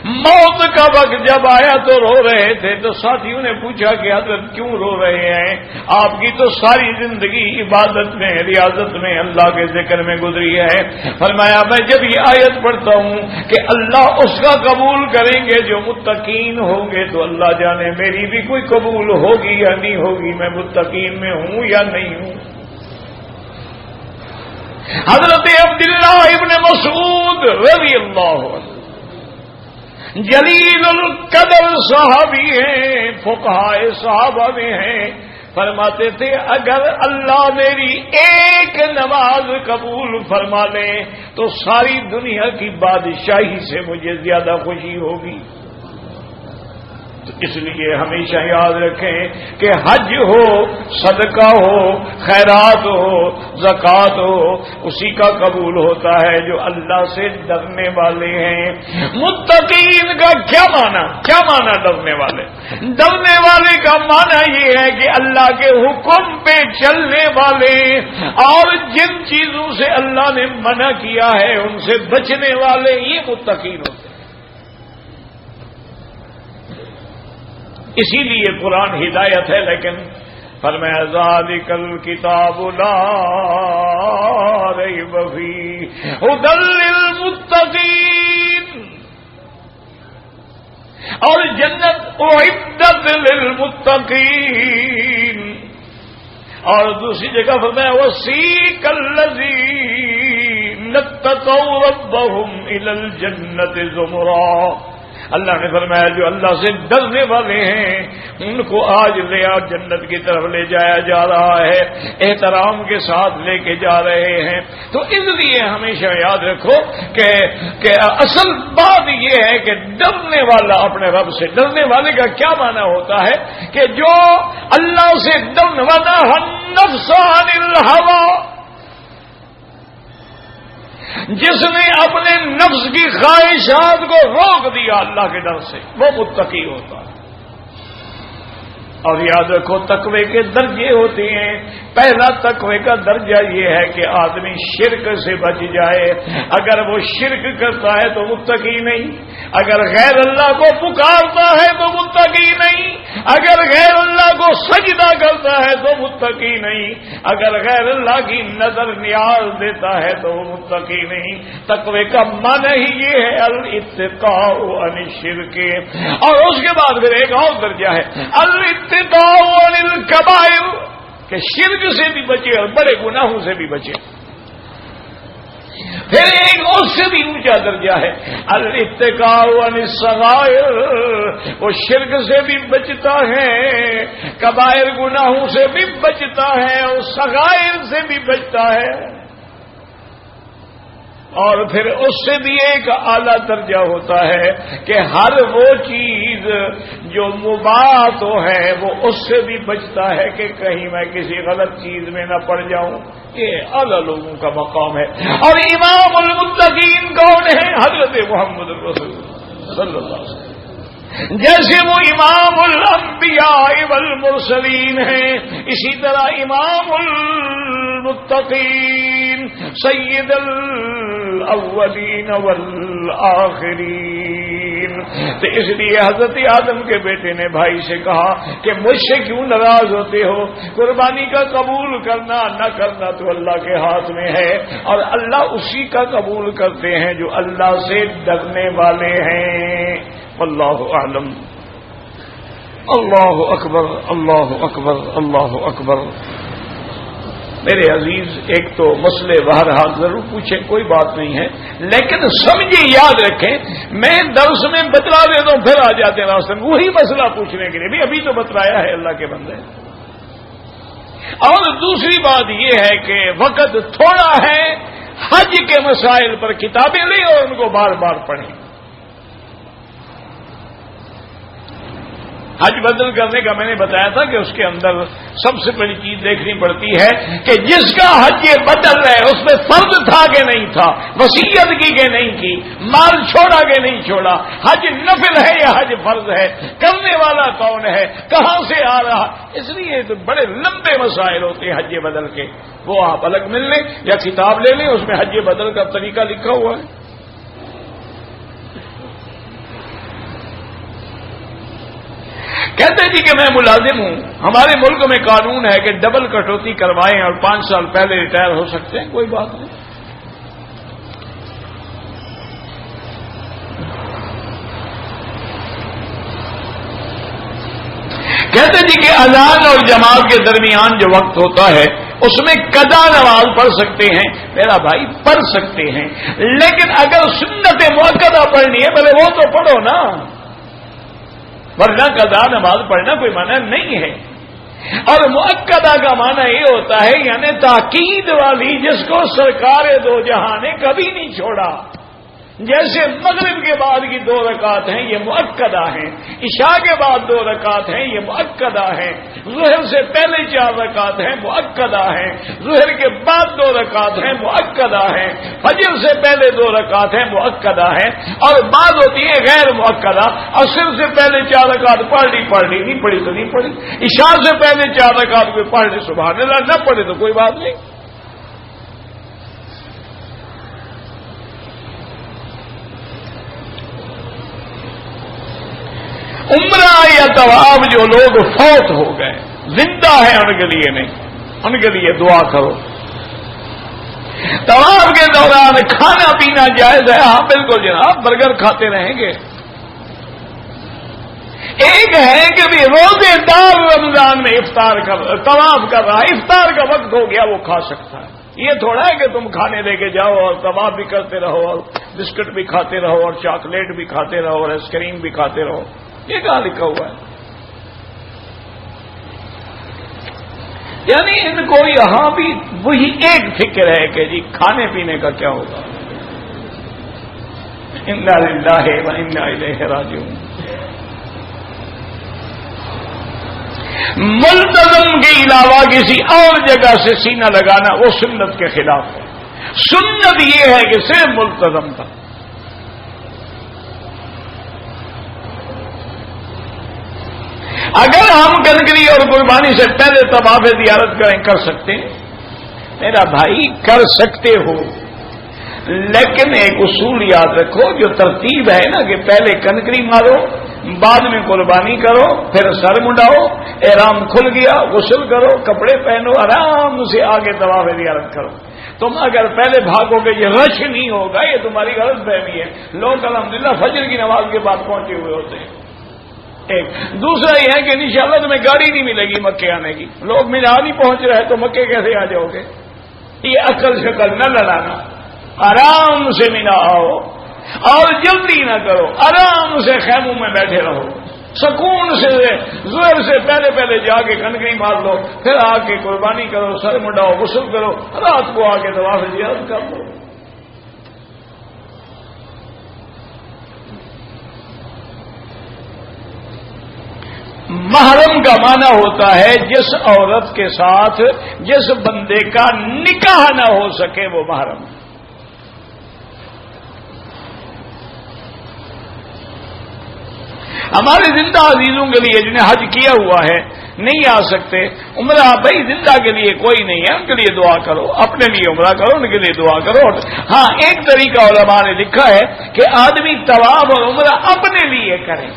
موت کا وقت جب آیا تو رو رہے تھے. تو ساتھیوں نے پوچھا کہ حضرت کیوں رو رہے ہیں؟ آپ کی تو ساری زندگی عبادت میں، ریاضت میں، اللہ کے ذکر میں گزری ہے. فرمایا میں جب یہ آیت پڑھتا ہوں کہ اللہ اس کا قبول کریں گے جو متقین ہوں گے، تو اللہ جانے میری بھی کوئی قبول ہوگی یا نہیں ہوگی، میں متقین میں ہوں یا نہیں ہوں. حضرت عبداللہ ابن مسعود رضی اللہ عنہ جلیل القدر صحابی ہیں، فقہائے صحابہ میں ہیں. فرماتے تھے اگر اللہ میری ایک نماز قبول فرما لے تو ساری دنیا کی بادشاہی سے مجھے زیادہ خوشی ہوگی. تو اس لیے ہمیشہ یاد رکھیں کہ حج ہو، صدقہ ہو، خیرات ہو، زکوٰۃ ہو، اسی کا قبول ہوتا ہے جو اللہ سے ڈرنے والے ہیں. متقین کا کیا معنی؟ کیا معنی ڈرنے والے؟ ڈرنے والے کا معنی یہ ہے کہ اللہ کے حکم پہ چلنے والے اور جن چیزوں سے اللہ نے منع کیا ہے ان سے بچنے والے، یہ متقین ہوتے ہیں. اسی لیے قرآن ہدایت ہے، لیکن فرمایا ذالک الکتاب لا ریب فیہ ھدی للمتقین. اور جنت اعدت للمتقین، اور دوسری جگہ فرمایا وَسِيقَ الَّذِينَ اتَّقَوْا رَبَّهُمْ إِلَى الْجَنَّةِ زُمُرًا. اللہ نے فرمایا جو اللہ سے ڈرنے والے ہیں ان کو آج لے جنت کی طرف لے جایا جا رہا ہے، احترام کے ساتھ لے کے جا رہے ہیں. تو اس لیے ہمیشہ یاد رکھو کہ اصل بات یہ ہے کہ ڈرنے والا اپنے رب سے، ڈرنے والے کا کیا معنی ہوتا ہے کہ جو اللہ سے ڈرنے والا النفس عن الہوی، جس نے اپنے نفس کی خواہشات کو روک دیا اللہ کے ڈر سے، وہ متقی ہوتا ہے. اور یاد رکھو تقوی کے درجے ہوتے ہیں. پہلا تقوی کا درجہ یہ ہے کہ آدمی شرک سے بچ جائے. اگر وہ شرک کرتا ہے تو متقی نہیں، اگر غیر اللہ کو پکارتا ہے تو متقی نہیں، اگر غیر اللہ کو سجدہ کرتا ہے تو متقی نہیں، اگر غیر اللہ کی نظر نیاز دیتا ہے تو وہ متقی نہیں. تقوی کا معنی ہی یہ ہے الاتقاء عن الشرک. اور اس کے بعد پھر ایک اور درجہ ہے الاتقاء عن الکبائر، کہ شرک سے بھی بچے اور بڑے گناہوں سے بھی بچے. پھر ایک اس سے بھی اونچا درجہ ہے الاتقاء عن الصغائر، وہ شرک سے بھی بچتا ہے، کبائر گناہوں سے بھی بچتا ہے اور صغائر سے بھی بچتا ہے. اور پھر اس سے بھی ایک اعلیٰ درجہ ہوتا ہے کہ ہر وہ چیز جو مباح تو ہے وہ اس سے بھی بچتا ہے کہ کہیں میں کسی غلط چیز میں نہ پڑ جاؤں. یہ اعلیٰ لوگوں کا مقام ہے. اور امام المتقین کون ہے؟ حضرت محمد رسول صلی اللہ علیہ وسلم. جیسے وہ امام الانبیاء والمرسلین ہیں، اسی طرح امام المتقین سید الاولین والآخرین. تو اس لیے حضرت آدم کے بیٹے نے بھائی سے کہا کہ مجھ سے کیوں ناراض ہوتے ہو؟ قربانی کا قبول کرنا نہ کرنا تو اللہ کے ہاتھ میں ہے، اور اللہ اسی کا قبول کرتے ہیں جو اللہ سے ڈرنے والے ہیں. اللہ اعلم. اللہ اکبر، اللہ اکبر، اللہ اکبر. میرے عزیز ایک تو مسئلے بہرحال ضرور پوچھیں، کوئی بات نہیں ہے، لیکن سمجھے یاد رکھیں میں درس میں بتلا دیتا ہوں پھر آ جاتے ہیں راستے میں وہی مسئلہ پوچھنے کے لیے. بھی ابھی تو بتلایا ہے اللہ کے بندے. اور دوسری بات یہ ہے کہ وقت تھوڑا ہے، حج کے مسائل پر کتابیں لیں اور ان کو بار بار پڑھیں. حج بدل کرنے کا میں نے بتایا تھا کہ اس کے اندر سب سے بڑی چیز دیکھنی پڑتی ہے کہ جس کا حج بدل ہے اس میں فرض تھا کہ نہیں تھا، وصیت کی کہ نہیں کی، مال چھوڑا کہ نہیں چھوڑا، حج نفل ہے یا حج فرض ہے، کرنے والا کون ہے، کہاں سے آ رہا. اس لیے تو بڑے لمبے مسائل ہوتے ہیں حج بدل کے. وہ آپ الگ مل لیں یا کتاب لے لیں، اس میں حج بدل کا طریقہ لکھا ہوا ہے. کہتے جی کہ میں ملازم ہوں، ہمارے ملک میں قانون ہے کہ ڈبل کٹوتی کروائیں اور 5 سال پہلے ریٹائر ہو سکتے ہیں. کوئی بات نہیں. کہتے جی کہ اذان اور جماعت کے درمیان جو وقت ہوتا ہے اس میں قضا نماز پڑھ سکتے ہیں. میرا بھائی پڑھ سکتے ہیں، لیکن اگر سنت مؤکدہ پڑھنی ہے بھلے وہ تو پڑھو نا، ورنہ قضا نماز پڑھنا کوئی معنی نہیں ہے. اور مؤکدہ کا معنی یہ ہوتا ہے یعنی تاکید والی، جس کو سرکار دو جہاں نے کبھی نہیں چھوڑا. جیسے مغرب کے بعد کی 2 رکعت ہیں یہ مؤکدہ ہیں، عشاء کے بعد 2 رکعت ہیں یہ مؤکدہ ہیں، ظہر سے پہلے 4 رکعت ہیں مؤکدہ ہیں، ظہر کے بعد 2 رکعت ہیں مؤکدہ ہیں، فجر سے پہلے 2 رکعت ہیں مؤکدہ ہیں، اور بعض ہوتی ہے غیر مؤکدہ. عصر سے پہلے 4 رکعت پڑھ لی نہیں پڑھی تو نہیں پڑھی، عشاء سے پہلے 4 رکعت کوئی پڑھ لی سبحان اللہ، نہ پڑھے تو کوئی بات نہیں. عمرہ یا طواف جو لوگ فوت ہو گئے زندہ ہیں ان کے لیے نہیں، ان کے لیے دعا کرو. طواف کے دوران کھانا پینا جائز ہے؟ ہاں بالکل جناب، برگر کھاتے رہیں گے. ایک ہے کہ بھی روزے دار رمضان میں افطار طواف کر رہا ہے، افطار کا وقت ہو گیا وہ کھا سکتا ہے۔ یہ تھوڑا ہے کہ تم کھانے لے کے جاؤ اور طواف بھی کرتے رہو اور بسکٹ بھی کھاتے رہو اور چاکلیٹ بھی کھاتے رہو اور آئس کریم بھی کھاتے رہو، یہ کہاں لکھا ہوا ہے؟ یعنی ان کو یہاں بھی وہی ایک فکر ہے کہ جی کھانے پینے کا کیا ہوگا۔ انا للہ و انا الیہ راجعون۔ ملتزم کے علاوہ کسی اور جگہ سے سینہ لگانا وہ سنت کے خلاف ہے۔ سنت یہ ہے کہ صرف ملتزم تھا۔ اگر ہم کنکری اور قربانی سے پہلے طواف زیارت کر سکتے ہیں میرا بھائی کر سکتے ہو، لیکن ایک اصول یاد رکھو، جو ترتیب ہے نا کہ پہلے کنکری مارو، بعد میں قربانی کرو، پھر سر منڈاؤ، احرام کھل گیا، غسل کرو، کپڑے پہنو، آرام سے آگے طواف زیارت کرو۔ تم اگر پہلے بھاگو گے یہ رش نہیں ہوگا، یہ تمہاری غلط فہمی ہے۔ لوگ الحمدللہ فجر کی نماز کے بعد پہنچے ہوئے ہوتے ہیں۔ ایک دوسرا یہ ہے کہ انشاءاللہ تمہیں گاڑی نہیں ملے گی مکے آنے کی، لوگ مینا نہیں پہنچ رہے تو مکے کیسے آ جاؤ گے؟ یہ عقل شکل نہ لڑانا، آرام سے مینا آؤ اور جلدی نہ کرو، آرام سے خیموں میں بیٹھے رہو، سکون سے زور سے پہلے جا کے کنکری مار لو، پھر آ کے قربانی کرو، سر منڈاؤ، غسل کرو، رات کو آ کے طواف زیارت کر لو۔ محرم کا معنی ہوتا ہے جس عورت کے ساتھ جس بندے کا نکاح نہ ہو سکے وہ محرم۔ ہمارے زندہ عزیزوں کے لیے جنہیں حج کیا ہوا ہے نہیں آ سکتے، عمرہ بھائی زندہ کے لیے کوئی نہیں ہے، ان کے لیے دعا کرو، اپنے لیے عمرہ کرو، ان کے لیے دعا کرو۔ ہاں ایک طریقہ علماء نے لکھا ہے کہ آدمی طواف اور عمرہ اپنے لیے کرے،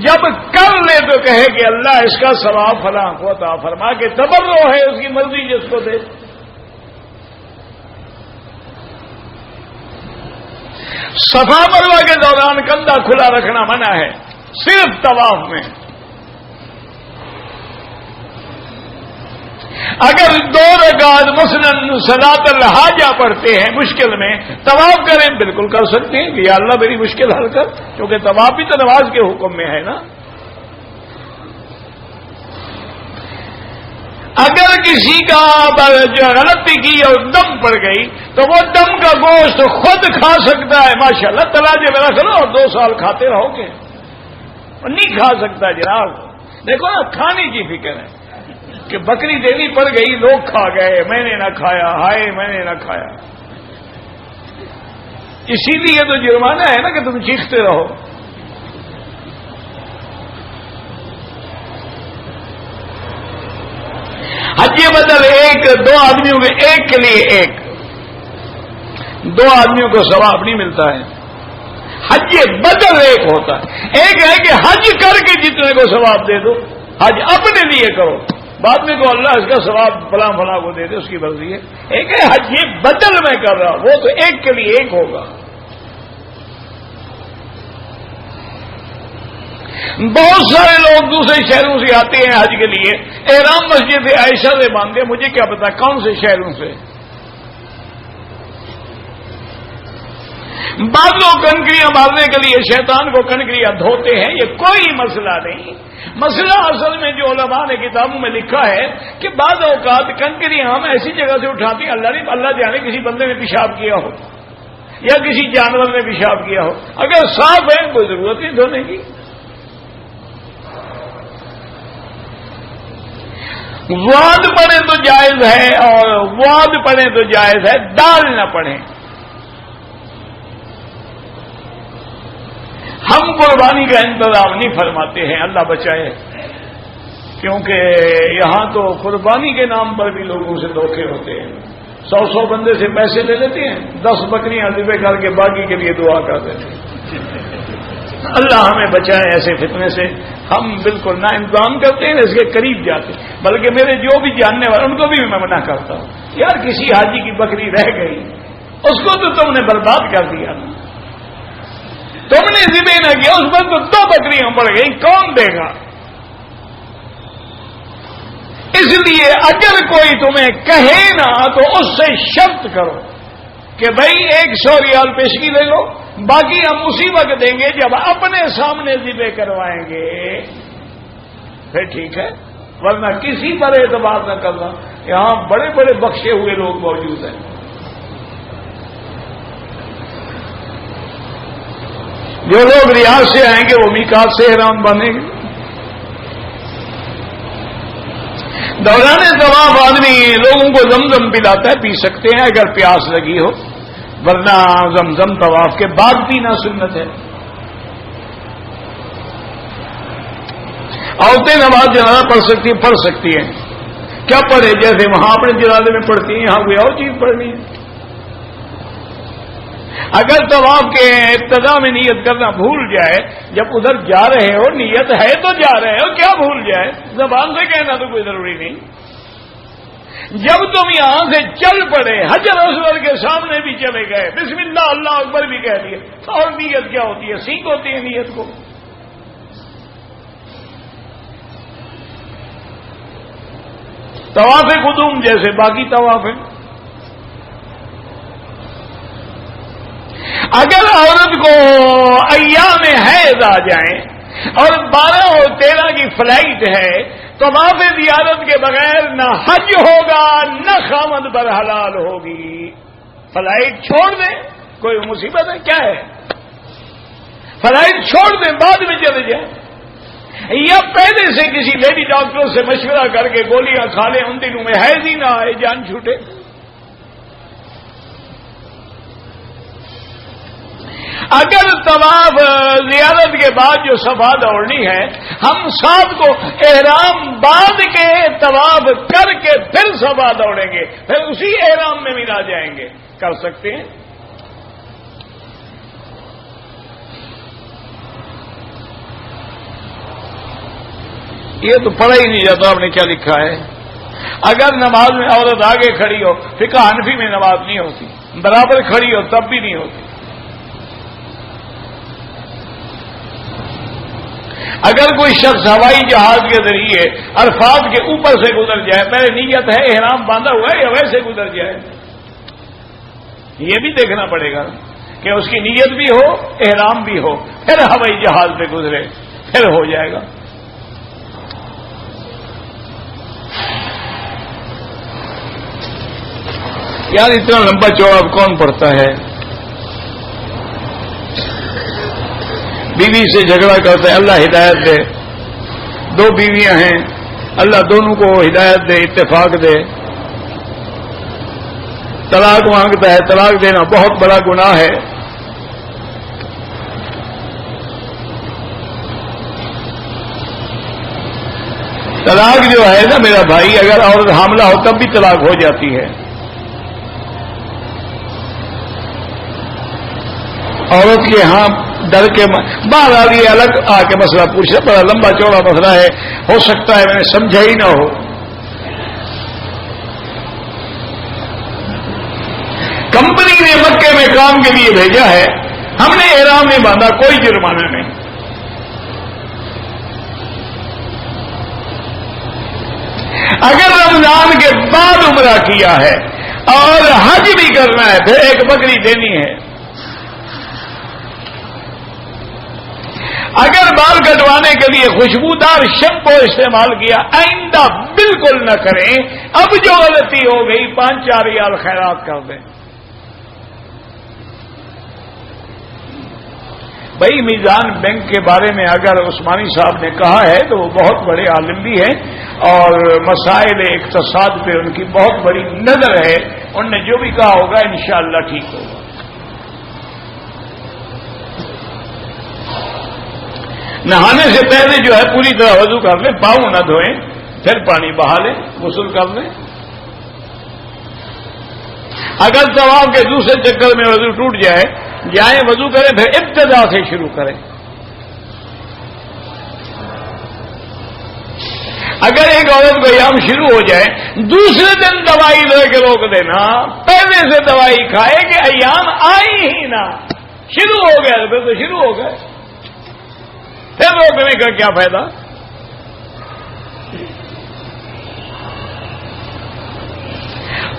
جب کر لے تو کہے کہ اللہ اس کا ثواب فلاں کو عطا فرما، کے تبرع ہے اس کی مرضی جس کو دے۔ صفا مروہ کے دوران کندھا کھلا رکھنا منع ہے، صرف طواف میں۔ اگر 2 رکعت مثلاً صلاۃ الحاجہ پڑھتے ہیں مشکل میں، طواف کریں، بالکل کر سکتے ہیں کہ یا اللہ میری مشکل حل کر، کیونکہ طواف بھی تو نماز کے حکم میں ہے نا۔ اگر کسی کا جو غلطی کی اور دم پڑ گئی تو وہ دم کا گوشت خود کھا سکتا ہے، ماشاءاللہ تلاجے میں رکھ لو اور 2 سال کھاتے رہو گے، نہیں کھا سکتا جناب۔ دیکھو نا کھانے کی فکر ہے کہ بکری دینی پڑ گئی، لوگ کھا گئے، میں نے نہ کھایا، ہائے میں نے نہ کھایا۔ اسی لیے تو جرمانہ ہے نا کہ تم چیختے رہو۔ حج بدل ایک، 2 آدمیوں میں ایک کے لیے ایک، 2 آدمیوں کو ثواب نہیں ملتا ہے، حج بدل ایک ہوتا ہے۔ ایک ہے کہ حج کر کے جتنے کو ثواب دے دو، حج اپنے لیے کرو، بعد میں تو اللہ اس کا ثواب فلاں فلاں کو دے دے، اس کی مرضی ہے۔ ایک ہے حج یہ بدل میں کر رہا، وہ تو ایک کے لیے ایک ہوگا۔ بہت سارے لوگ دوسرے شہروں سے آتے ہیں حج کے لیے، احرام مسجد عائشہ سے باندھتے، مجھے کیا پتا کون سے شہروں سے۔ بعض لوگ کنکریاں مارنے کے لیے شیطان کو کنکریاں دھوتے ہیں، یہ کوئی مسئلہ نہیں۔ مسئلہ اصل میں جو علماء نے کتابوں میں لکھا ہے کہ بعض اوقات کنکریاں ہم ایسی جگہ سے اٹھاتے ہیں، اللہ جانے کسی بندے نے پیشاب کیا ہو یا کسی جانور نے پیشاب کیا ہو، اگر صاف ہے کوئی ضرورت نہیں دھونے کی۔ وعد پڑھیں تو جائز ہے اور وعد پڑھیں تو جائز ہے، دال نہ پڑھیں۔ ہم قربانی کا انتظام نہیں فرماتے ہیں، اللہ بچائے، کیونکہ یہاں تو قربانی کے نام پر بھی لوگوں سے دھوکے ہوتے ہیں۔ 100 بندے سے پیسے لے لیتے ہیں، 10 بکریاں ذبح کر کے باقی کے لیے دعا کر دیتے ہیں۔ اللہ ہمیں بچائے ایسے فتنے سے۔ ہم بالکل نہ انتظام کرتے ہیں، اس کے قریب جاتے ہیں، بلکہ میرے جو بھی جاننے والے ان کو بھی میں منع کرتا ہوں، یار کسی حاجی کی بکری رہ گئی، اس کو تو تم نے برباد کر دیا نا۔ تم نے ذبح نہ کیا، اس پر تو 2 بکریاں پڑ گئی، کون دے گا؟ اس لیے اگر کوئی تمہیں کہے نا تو اس سے شرط کرو کہ بھائی 100 ریال پیشگی لے لو، باقی ہم اسی وقت دیں گے جب اپنے سامنے ذبح کروائیں گے، پھر ٹھیک ہے، ورنہ کسی پر اعتبار نہ کرنا۔ یہاں بڑے بڑے بخشے ہوئے لوگ موجود ہیں، جو لوگ ریاض سے آئیں گے وہ میقات سے احرام باندھیں گے۔ دوران طواف آدمی لوگوں کو زمزم پلاتا ہے، پی سکتے ہیں اگر پیاس لگی ہو، ورنہ زمزم طواف کے بعد پینا سنت ہے۔ عورتیں نماز جنازہ پڑھ سکتی ہیں، کیا پڑھے؟ جیسے وہاں اپنے جنازے میں پڑھتی ہیں، یہاں کوئی اور چیز پڑھنی ہے۔ اگر طواف کے ابتدا میں نیت کرنا بھول جائے، جب ادھر جا رہے ہو نیت ہے تو جا رہے ہو، کیا بھول جائے؟ زبان سے کہنا تو کوئی ضروری نہیں۔ جب تم یہاں سے چل پڑے، حجر اسود کے سامنے بھی چلے گئے، بسم اللہ اللہ اکبر بھی کہہ دیے، اور نیت کیا ہوتی ہے؟ سیکھ ہوتی ہے نیت کو۔ طواف قدوم جیسے باقی طواف ہے۔ اگر عورت کو ایام حیض آ جائیں اور 12 اور 13 کی فلائٹ ہے، طواف زیارت کے بغیر نہ حج ہوگا نہ خامد پر حلال ہوگی۔ فلائٹ چھوڑ دیں، کوئی مصیبت ہے کیا ہے؟ فلائٹ چھوڑ دیں، بعد میں چلے جائیں، یا پہلے سے کسی لیڈی ڈاکٹر سے مشورہ کر کے گولیاں کھا لیں، ان دنوں میں حیض ہی نہ آئے، جان چھوٹے۔ اگر طواف زیارت کے بعد جو صفا دوڑنی ہے، ہم ساتھ کو احرام باندھ کے طواف کر کے پھر صفا دوڑیں گے، پھر اسی احرام میں ملا جائیں گے، کر سکتے ہیں۔ یہ تو پڑھا ہی نہیں جاتا، آپ نے کیا لکھا ہے؟ اگر نماز میں عورت آگے کھڑی ہو، فقہ حنفی میں نماز نہیں ہوتی، برابر کھڑی ہو تب بھی نہیں ہوتی۔ اگر کوئی شخص ہوائی جہاز کے ذریعے عرفات کے اوپر سے گزر جائے، پہلے نیت ہے احرام باندھا ہوا ہے یا ویسے گزر جائے، یہ بھی دیکھنا پڑے گا کہ اس کی نیت بھی ہو احرام بھی ہو، پھر ہوائی جہاز پہ گزرے، پھر ہو جائے گا۔ یار اتنا لمبا چوڑا کون پڑھتا ہے؟ بیوی سے جھگڑا کرتا ہے، اللہ ہدایت دے، 2 بیویاں ہیں، اللہ دونوں کو ہدایت دے، اتفاق دے، طلاق مانگتا ہے، طلاق دینا بہت بڑا گناہ ہے۔ طلاق جو ہے نا میرا بھائی، اگر عورت حاملہ ہو تب بھی طلاق ہو جاتی ہے۔ عورت کے ہاں ڈر کے باہر آ رہی ہے، الگ آ کے مسئلہ پوچھ رہا، بڑا لمبا چوڑا مسئلہ ہے، ہو سکتا ہے میں نے سمجھا ہی نہ ہو۔ کمپنی نے مکے میں کام کے لیے بھیجا ہے، ہم نے احرام نہیں باندھا، کوئی جرمانہ نہیں۔ اگر رمضان کے بعد عمرہ کیا ہے اور حج بھی کرنا ہے، پھر ایک بکری دینی ہے۔ اگر بال کٹوانے کے لیے خوشبودار شیمپو استعمال کیا، آئندہ بالکل نہ کریں۔ اب جو غلطی ہو گئی 5-4 ریال خیرات کر دیں۔ بھائی میزان بینک کے بارے میں اگر عثمانی صاحب نے کہا ہے تو وہ بہت بڑے عالم بھی ہیں اور مسائل اقتصاد پہ ان کی بہت بڑی نظر ہے، انہوں نے جو بھی کہا ہوگا انشاءاللہ ٹھیک ہوگا۔ نہانے سے پہلے جو ہے پوری طرح وضو کر لیں، پاؤں نہ دھوئیں، پھر پانی بہا لیں، غسل کر لیں۔ اگر طواف کے دوسرے چکر میں وضو ٹوٹ جائیں وضو کریں، پھر ابتدا سے شروع کریں۔ اگر ایک عورت کو ایام شروع ہو جائے، دوسرے دن دوائی لے کے روک دینا، پہلے سے دوائی کھائے کہ ایام آئی ہی نہ، شروع ہو گیا پھر تو شروع ہو گئے، پھر روکنے کا کیا فائدہ؟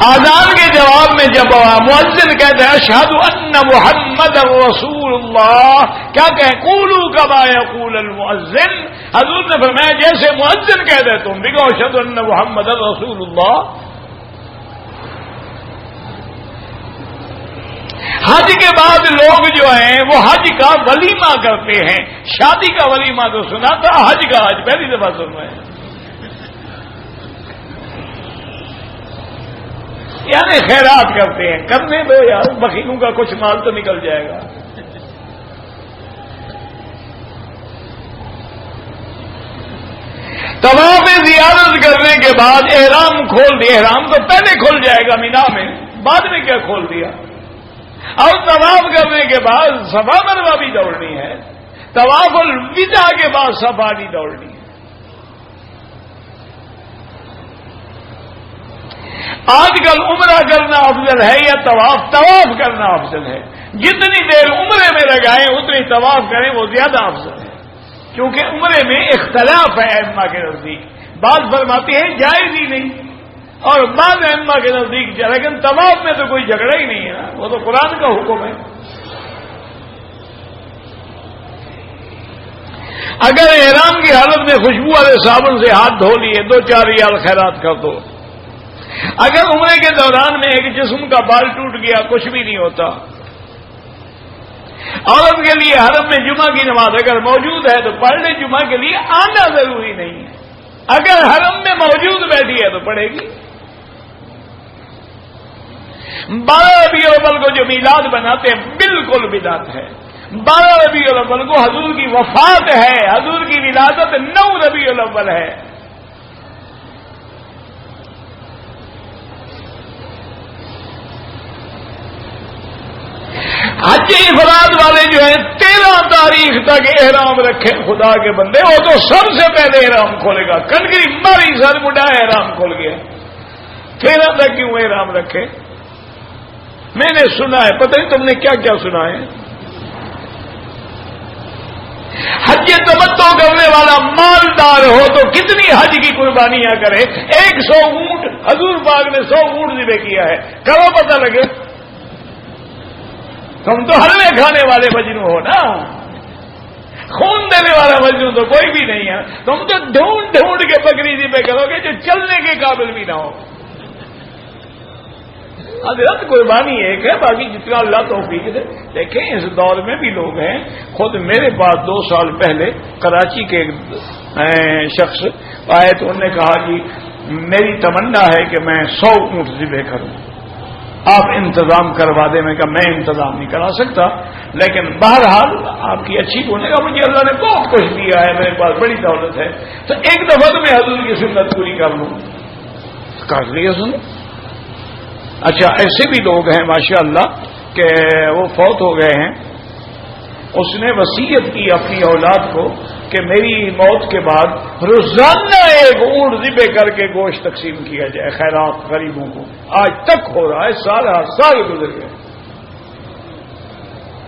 آذان کے جواب میں جب مؤذن کہتا ہے اشہد ان محمد رسول اللہ، کیا کہیں؟ قولوا کما یقول المؤذن، حضور نے فرمایا جیسے مؤذن کہہ دے تم بھی کہو اشہد ان محمد رسول اللہ۔ حج کے بعد لوگ جو ہیں وہ حج کا ولیمہ کرتے ہیں، شادی کا ولیمہ تو سنا تھا، حج کا آج پہلی دفعہ سن رہے ہیں۔ یعنی خیرات کرتے ہیں، کرنے دو یار، بخیلوں کا کچھ مال تو نکل جائے گا۔ طواف زیارت کرنے کے بعد احرام کھول دیا، احرام تو پہلے کھل جائے گا مینا میں، بعد میں کیا کھول دیا؟ اور طواف کرنے کے بعد صفا مروہ بھی دوڑنی ہے، طواف الوداع کے بعد صفا نہیں دوڑنی ہے۔ آج کل عمرہ کرنا افضل ہے یا طواف کرنا افضل ہے؟ جتنی دیر عمرے میں لگائیں اتنی طواف کریں وہ زیادہ افضل ہے، کیونکہ عمرے میں اختلاف ہے ائمہ کے نزدیک، بعض فرماتے ہیں جائز ہی نہیں اور بعض ائمہ کے نزدیک، لیکن طواف میں تو کوئی جھگڑا ہی نہیں ہے نا، وہ تو قرآن کا حکم ہے۔ اگر احرام کی حالت میں خوشبو والے صابن سے ہاتھ دھو لیے 2-4 ریال خیرات کر دو۔ اگر عمرے کے دوران میں ایک جسم کا بال ٹوٹ گیا کچھ بھی نہیں ہوتا۔ عورت کے لیے حرم میں جمعہ کی نماز اگر موجود ہے تو پڑھ لے، جمعہ کے لیے آنا ضروری نہیں ہے، اگر حرم میں موجود بیٹھی ہے تو پڑھے گی۔ 12 ربیع الاول کو جو میلاد بناتے ہیں بالکل بدعت ہے۔ 12 ربیع الاول کو حضور کی وفات ہے، حضور کی ولادت 9 ربیع الاول ہے۔ حج افراد والے جو ہیں 13 تاریخ تک احرام رکھے، خدا کے بندے وہ تو سب سے پہلے احرام کھولے گا، کنکری ماری سر مڈا احرام کھول گیا، 13 تک کیوں احرام رکھے؟ میں نے سنا ہے، پتہ نہیں تم نے کیا کیا سنا ہے، حج تمتع کرنے والا مالدار ہو تو کتنی حج کی قربانیاں کرے، 100 اونٹ حضور پاک نے 100 اونٹ ذبح کیا ہے، کرو پتہ لگے۔ تم تو حلوے کھانے والے مجنو ہو نا، خون دینے والا مجنو تو کوئی بھی نہیں ہے، تم تو ڈھونڈ ڈھونڈ کے بکری ذبح کرو گے جو چلنے کے قابل بھی نہ ہو۔ حضرت قربانی ایک ہے، باقی جتنا اللہ توفیق دے۔ دیکھیں اس دور میں بھی لوگ ہیں، خود میرے پاس 2 سال پہلے کراچی کے شخص آئے تو انہوں نے کہا کہ میری تمنا ہے کہ میں 100 اونٹ ذبح کروں، آپ انتظام کروا دیں۔ میں کہا میں انتظام نہیں کرا سکتا، لیکن بہرحال آپ کی اچھی بولنے کا، مجھے اللہ نے بہت کچھ دیا ہے، میرے پاس بڑی دولت ہے، تو ایک دفعہ تو میں حضور کی سنت پوری کر لوں۔ کر لیا سن۔ اچھا ایسے بھی لوگ ہیں ماشاءاللہ کہ وہ فوت ہو گئے ہیں، اس نے وصیت کی اپنی اولاد کو کہ میری موت کے بعد روزانہ 1 اونٹ ذبح کر کے گوشت تقسیم کیا جائے خیرات غریبوں کو۔ آج تک ہو رہا ہے، سال گزر گئے،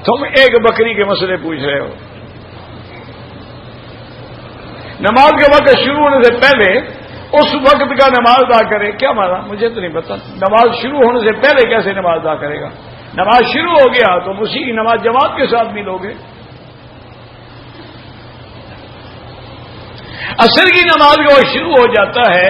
تم ایک بکری کے مسئلے پوچھ رہے ہو۔ نماز کے وقت شروع ہونے سے پہلے اس وقت کا نماز ادا کرے، کیا مانا مجھے تو نہیں پتا، نماز شروع ہونے سے پہلے کیسے نماز ادا کرے گا؟ نماز شروع ہو گیا تو اسی کی نماز جماعت کے ساتھ ملو گے۔ عصر کی نماز کا شروع ہو جاتا ہے۔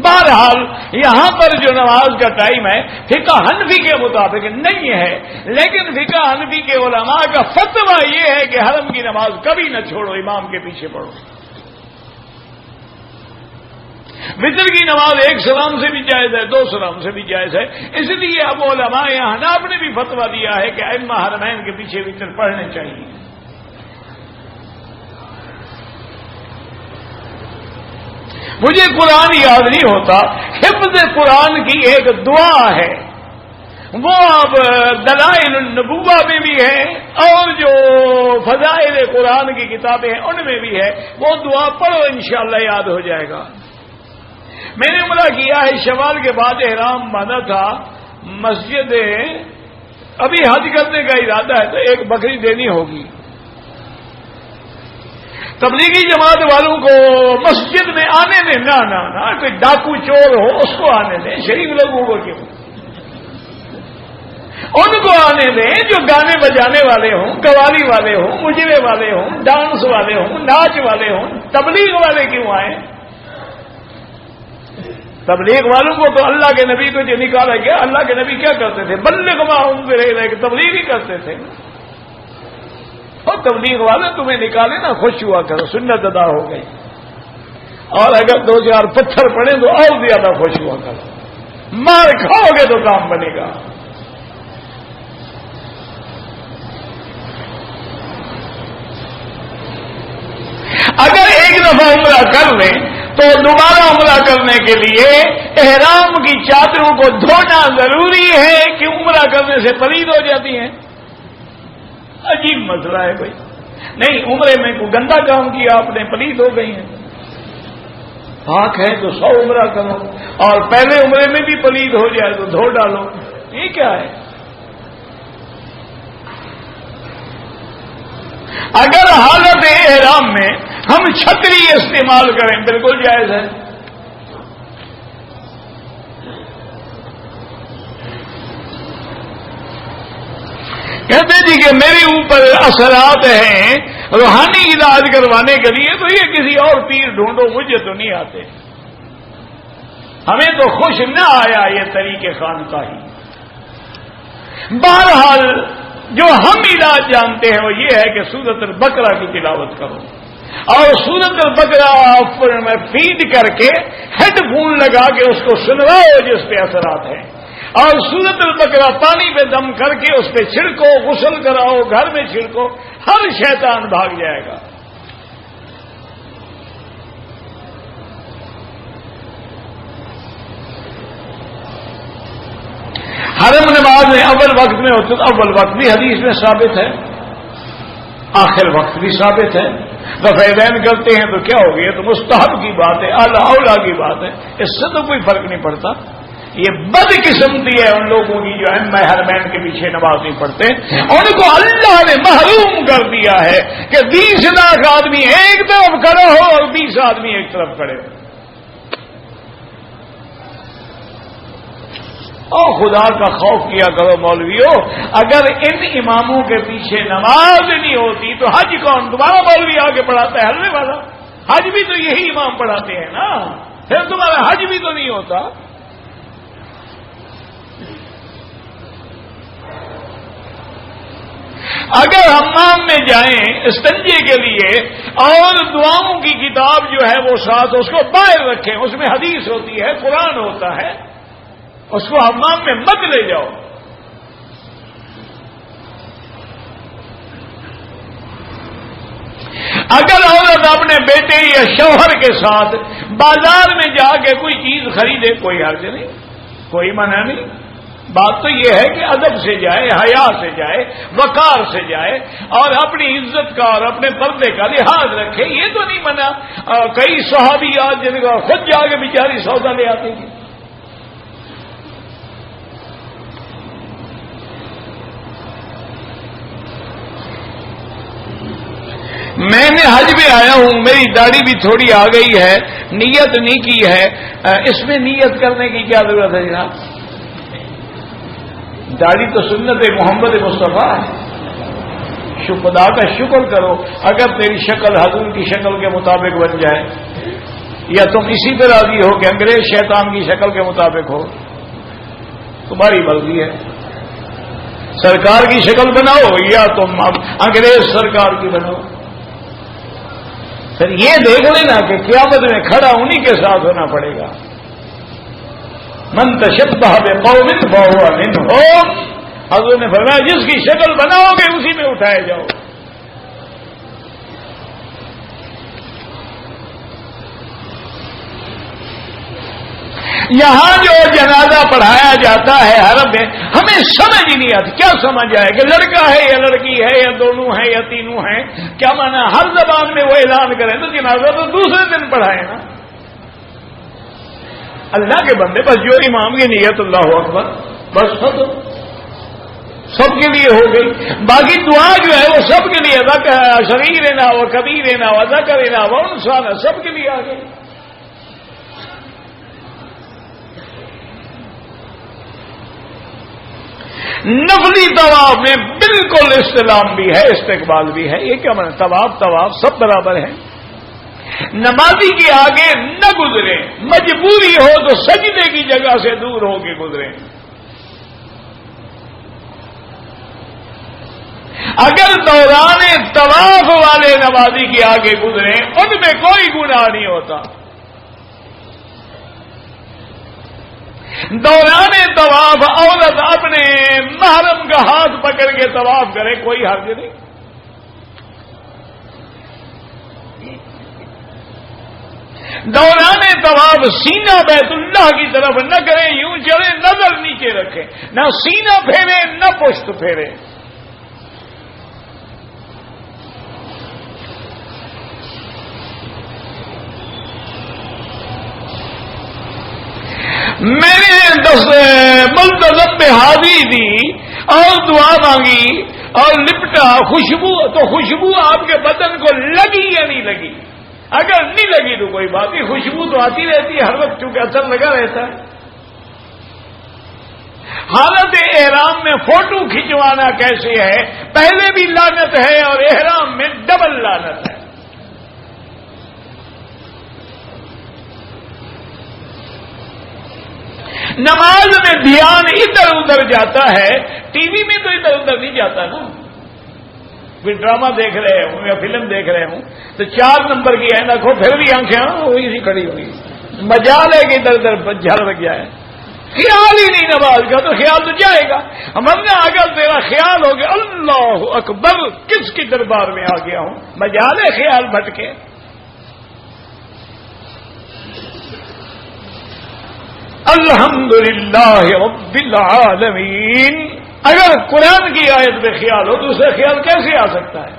بہرحال یہاں پر جو نماز کا ٹائم ہے فقہ حنفی کے مطابق نہیں ہے، لیکن فقہ حنفی کے علماء کا فتویٰ یہ ہے کہ حرم کی نماز کبھی نہ چھوڑو، امام کے پیچھے پڑھو۔ وتر کی نماز 1 سلام سے بھی جائز ہے، 2 سلام سے بھی جائز ہے، اس لیے اب علماء احناف نے بھی فتویٰ دیا ہے کہ ائمہ حرمین کے پیچھے وتر پڑھنے چاہیے۔ مجھے قرآن یاد نہیں ہوتا، حفظ قرآن کی ایک دعا ہے، وہ اب دلائل النبوہ میں بھی ہے اور جو فضائل قرآن کی کتابیں ہیں ان میں بھی ہے، وہ دعا پڑھو انشاءاللہ یاد ہو جائے گا۔ میں نے عمرہ کیا ہے، شوال کے بعد احرام باندھا تھا، مسجد ابھی حج کرنے کا ارادہ ہے تو ایک بکری دینی ہوگی. تبلیغی جماعت والوں کو مسجد میں آنے دیں. نہ کوئی ڈاکو چور ہو اس کو آنے دیں, شریف لوگوں کو کیوں؟ ان کو آنے دیں جو گانے بجانے والے ہوں, قوالی والے ہوں, مجرے والے ہوں, ڈانس والے ہوں, ناچ والے ہوں. تبلیغ والے کیوں آئیں؟ تبلیغ والوں کو تو اللہ کے نبی کو جو نکالا گیا, اللہ کے نبی کیا کرتے تھے؟ بلغ ما انذر الیک, تبلیغ ہی کرتے تھے. اور تبلیغ والے تمہیں نکالے نا, خوش ہوا کرو, سنت ادا ہو گئی. اور اگر 2-4 پتھر پڑے تو اور زیادہ خوش ہوا کرو. مار کھاؤ گے تو کام بنے گا. اگر ایک دفعہ عمرہ کر لیں تو دوبارہ عمرہ کرنے کے لیے احرام کی چادروں کو دھونا ضروری ہے کہ عمرہ کرنے سے پلید ہو جاتی ہیں؟ عجیب مسئلہ ہے بھائی. نہیں, عمرے میں کوئی گندا کام کیا آپ نے, پلید ہو گئی ہیں. پاک ہے تو 100 عمرہ کرو, اور پہلے عمرے میں بھی پلید ہو جائے تو دھو ڈالو. یہ کیا ہے؟ اگر حالت احرام میں ہم چھتری استعمال کریں بالکل جائز ہے. کہتے جی کہ میرے اوپر اثرات ہیں روحانی علاج کروانے کے لیے, تو یہ کسی اور پیر ڈھونڈو, مجھے تو نہیں آتے. ہمیں تو خوش نہ آیا یہ طریقے خانقاہی. بہرحال جو ہم علاج جانتے ہیں وہ یہ ہے کہ سورۃ البقرہ کی تلاوت کرو, اور سورۃ البقرہ میں فیڈ کر کے ہیڈ فون لگا کے اس کو سنواؤ جس پہ اثرات ہیں, اور سورۃ البقرہ پانی پہ دم کر کے اس پہ چھڑکو, غسل کراؤ, گھر میں چھڑکو, ہر شیطان بھاگ جائے گا. حرم نماز میں اول وقت میں ہوتا, اول وقت بھی حدیث میں ثابت ہے, آخر وقت بھی ثابت ہے. رفع یدین کرتے ہیں تو کیا ہو گیا؟ تو مستحب کی بات ہے, اعلیٰ اولیٰ کی بات ہے, اس سے تو کوئی فرق نہیں پڑتا. یہ بد قسمتی ہے ان لوگوں کی جو ائمہ حرمین کے پیچھے نماز نہیں پڑھتے. ان کو اللہ نے محروم کر دیا ہے کہ 20 لاکھ آدمی ایک طرف کھڑے ہو اور 20 آدمی ایک طرف کھڑے ہو. اور خدا کا خوف کیا کرو مولویوں. اگر ان اماموں کے پیچھے نماز نہیں ہوتی تو حج کون تمہارا مولوی آگے پڑھاتا ہے؟ حلوے والا. حج بھی تو یہی امام پڑھاتے ہیں نا, پھر تمہارا حج بھی تو نہیں ہوتا. اگر حمام میں جائیں استنجے کے لیے اور دعاؤں کی کتاب جو ہے وہ ساتھ اس کو باہر رکھیں, اس میں حدیث ہوتی ہے, قرآن ہوتا ہے, اس کو حمام میں مت لے جاؤ. اگر عورت اپنے بیٹے یا شوہر کے ساتھ بازار میں جا کے کوئی چیز خریدے کوئی حرج نہیں, کوئی منع نہیں. بات تو یہ ہے کہ ادب سے جائے, حیا سے جائے, وقار سے جائے, اور اپنی عزت کا اور اپنے پردے کا لحاظ رکھے. یہ تو نہیں منع. کئی صحابیات جن کا خود جا کے بیچاری سودا لے آتی تھی. میں نے حج میں آیا ہوں, میری داڑھی بھی تھوڑی آ گئی ہے, نیت نہیں کی ہے. اس میں نیت کرنے کی کیا ضرورت ہے جناب؟ داڑھی تو سنت محمد مصطفیٰ ہے. خدا کا شکر کرو اگر تیری شکل حضور کی شکل کے مطابق بن جائے, یا تم اسی پہ راضی ہو کہ انگریز شیطان کی شکل کے مطابق ہو, تمہاری مرضی ہے. سرکار کی شکل بناؤ یا تم انگریز سرکار کی بناؤ. پھر یہ دیکھ لینا کہ قیامت میں کھڑا انہی کے ساتھ ہونا پڑے گا. من تشبہ بقوم فہو منہم, حضور نے فرمایا جس کی شکل بناؤ گے اسی میں اٹھائے جاؤ. یہاں جو جنازہ پڑھایا جاتا ہے حرم میں, ہمیں سمجھ ہی نہیں آتی. کیا سمجھ آئے کہ لڑکا ہے یا لڑکی ہے یا دونوں ہیں یا تینوں ہیں؟ کیا مانا ہر زبان میں وہ اعلان کریں تو جنازہ تو دوسرے دن پڑھائے نا. اللہ کے بندے, بس جو امام کی نیت اللہ اکبر, بس ختم. سب کے لیے ہو گئی. باقی دعا جو ہے وہ سب کے لیے شریر نہ ہو کبیر نہ ہو ذکر نہ ہو انسان سب کے لیے آ گئی. نفلی طواف میں بالکل استلام بھی ہے استقبال بھی ہے. یہ کیا مانا؟ طواف سب برابر ہے. نمازی کے آگے نہ گزرے، مجبوری ہو تو سجدے کی جگہ سے دور ہو کے گزرے. اگر دوران طواف والے نمازی کے آگے گزرے ان میں کوئی گناہ نہیں ہوتا. دوران طواف عورت اپنے محرم کا ہاتھ پکڑ کے طواف کرے کوئی حرج نہیں. دوران طواف سینہ بیت اللہ کی طرف نہ کرے، یوں چلے نظر نیچے رکھے، نہ سینہ پھیرے نہ پشت پھیرے. میں نے ملتزم میں حاضری دی اور دعا مانگی اور لپٹا خوشبو، تو خوشبو آپ کے بدن کو لگی یا نہیں لگی؟ اگر نہیں لگی تو کوئی بات نہیں، خوشبو تو آتی رہتی ہے ہر وقت چونکہ اثر لگا رہتا ہے. حالت احرام میں فوٹو کھنچوانا کیسے ہے؟ پہلے بھی لعنت ہے اور احرام میں ڈبل لعنت ہے. نماز میں دھیان ادھر ادھر جاتا ہے، ٹی وی میں تو ادھر ادھر نہیں جاتا نا. پھر ڈرامہ دیکھ رہے ہوں یا فلم دیکھ رہے ہوں تو 4 نمبر کی ہے دیکھو پھر بھی آنکھیں وہی سی کھڑی ہوئی. مجال ہے کہ ادھر ادھر جھل لگ جائے، خیال ہی نہیں نماز کا تو خیال تو جائے گا. ہمارا اگر تیرا خیال ہو گیا اللہ اکبر کس کی دربار میں آ گیا ہوں، مجال ہے خیال بھٹکے. الحمدللہ رب العالمین. اگر قرآن کی آیت میں خیال ہو تو اسے خیال کیسے آ سکتا ہے؟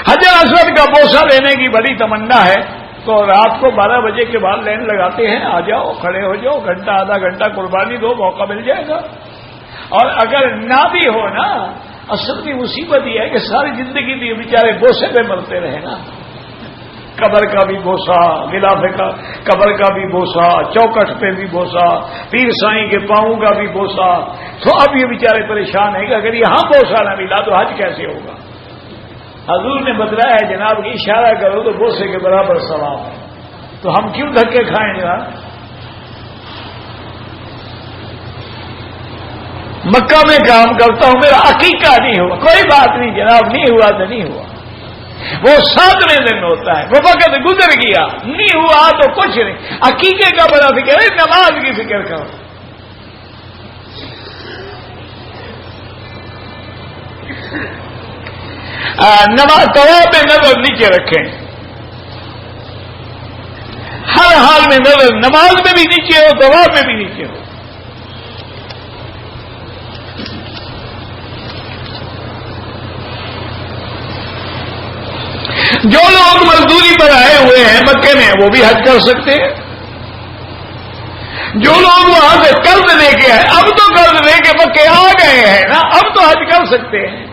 حجر اسود کا بوسہ لینے کی بڑی تمنا ہے تو رات کو 12 بجے کے بعد لائن لگاتے ہیں، آ جاؤ کھڑے ہو جاؤ، گھنٹہ آدھا گھنٹہ قربانی دو، موقع مل جائے گا. اور اگر نہ بھی ہو نا، اصل کی مصیبت یہ ہے کہ ساری زندگی بھی بیچارے بوسے پہ مرتے رہے نا. قبر کا بھی بوسا، غلافے کا قبر کا بھی بوسا، چوکٹ پہ بھی بوسا، پیر سائیں کے پاؤں کا بھی بوسا. تو اب یہ بیچارے پریشان ہیں کہ اگر یہاں بوسا نہ ملا تو حج کیسے ہوگا؟ حضور نے بتلایا ہے جناب کہ اشارہ کرو تو بوسے کے برابر ثواب ہے. تو ہم کیوں دھکے کھائیں گا؟ مکہ میں کام کرتا ہوں، میرا عقیقہ نہیں ہوا، کوئی بات نہیں جناب، نہیں ہوا تو نہیں ہوا. وہ 7ویں دن ہوتا ہے، وہ وقت گزر گیا، نہیں ہوا تو کچھ نہیں. عقیقے کا بڑا فکر ہے، نماز کی فکر کرو. نماز طواف میں نظر نیچے رکھیں، ہر حال میں نظر نماز میں بھی نیچے ہو، طواف میں بھی نیچے ہو. جو لوگ مزدوری پر آئے ہوئے ہیں مکے میں وہ بھی حج کر سکتے ہیں. جو لوگ وہاں سے قرض لے کے آئے، اب تو قرض لے کے مکے آ گئے ہیں نا، اب تو حج کر سکتے ہیں.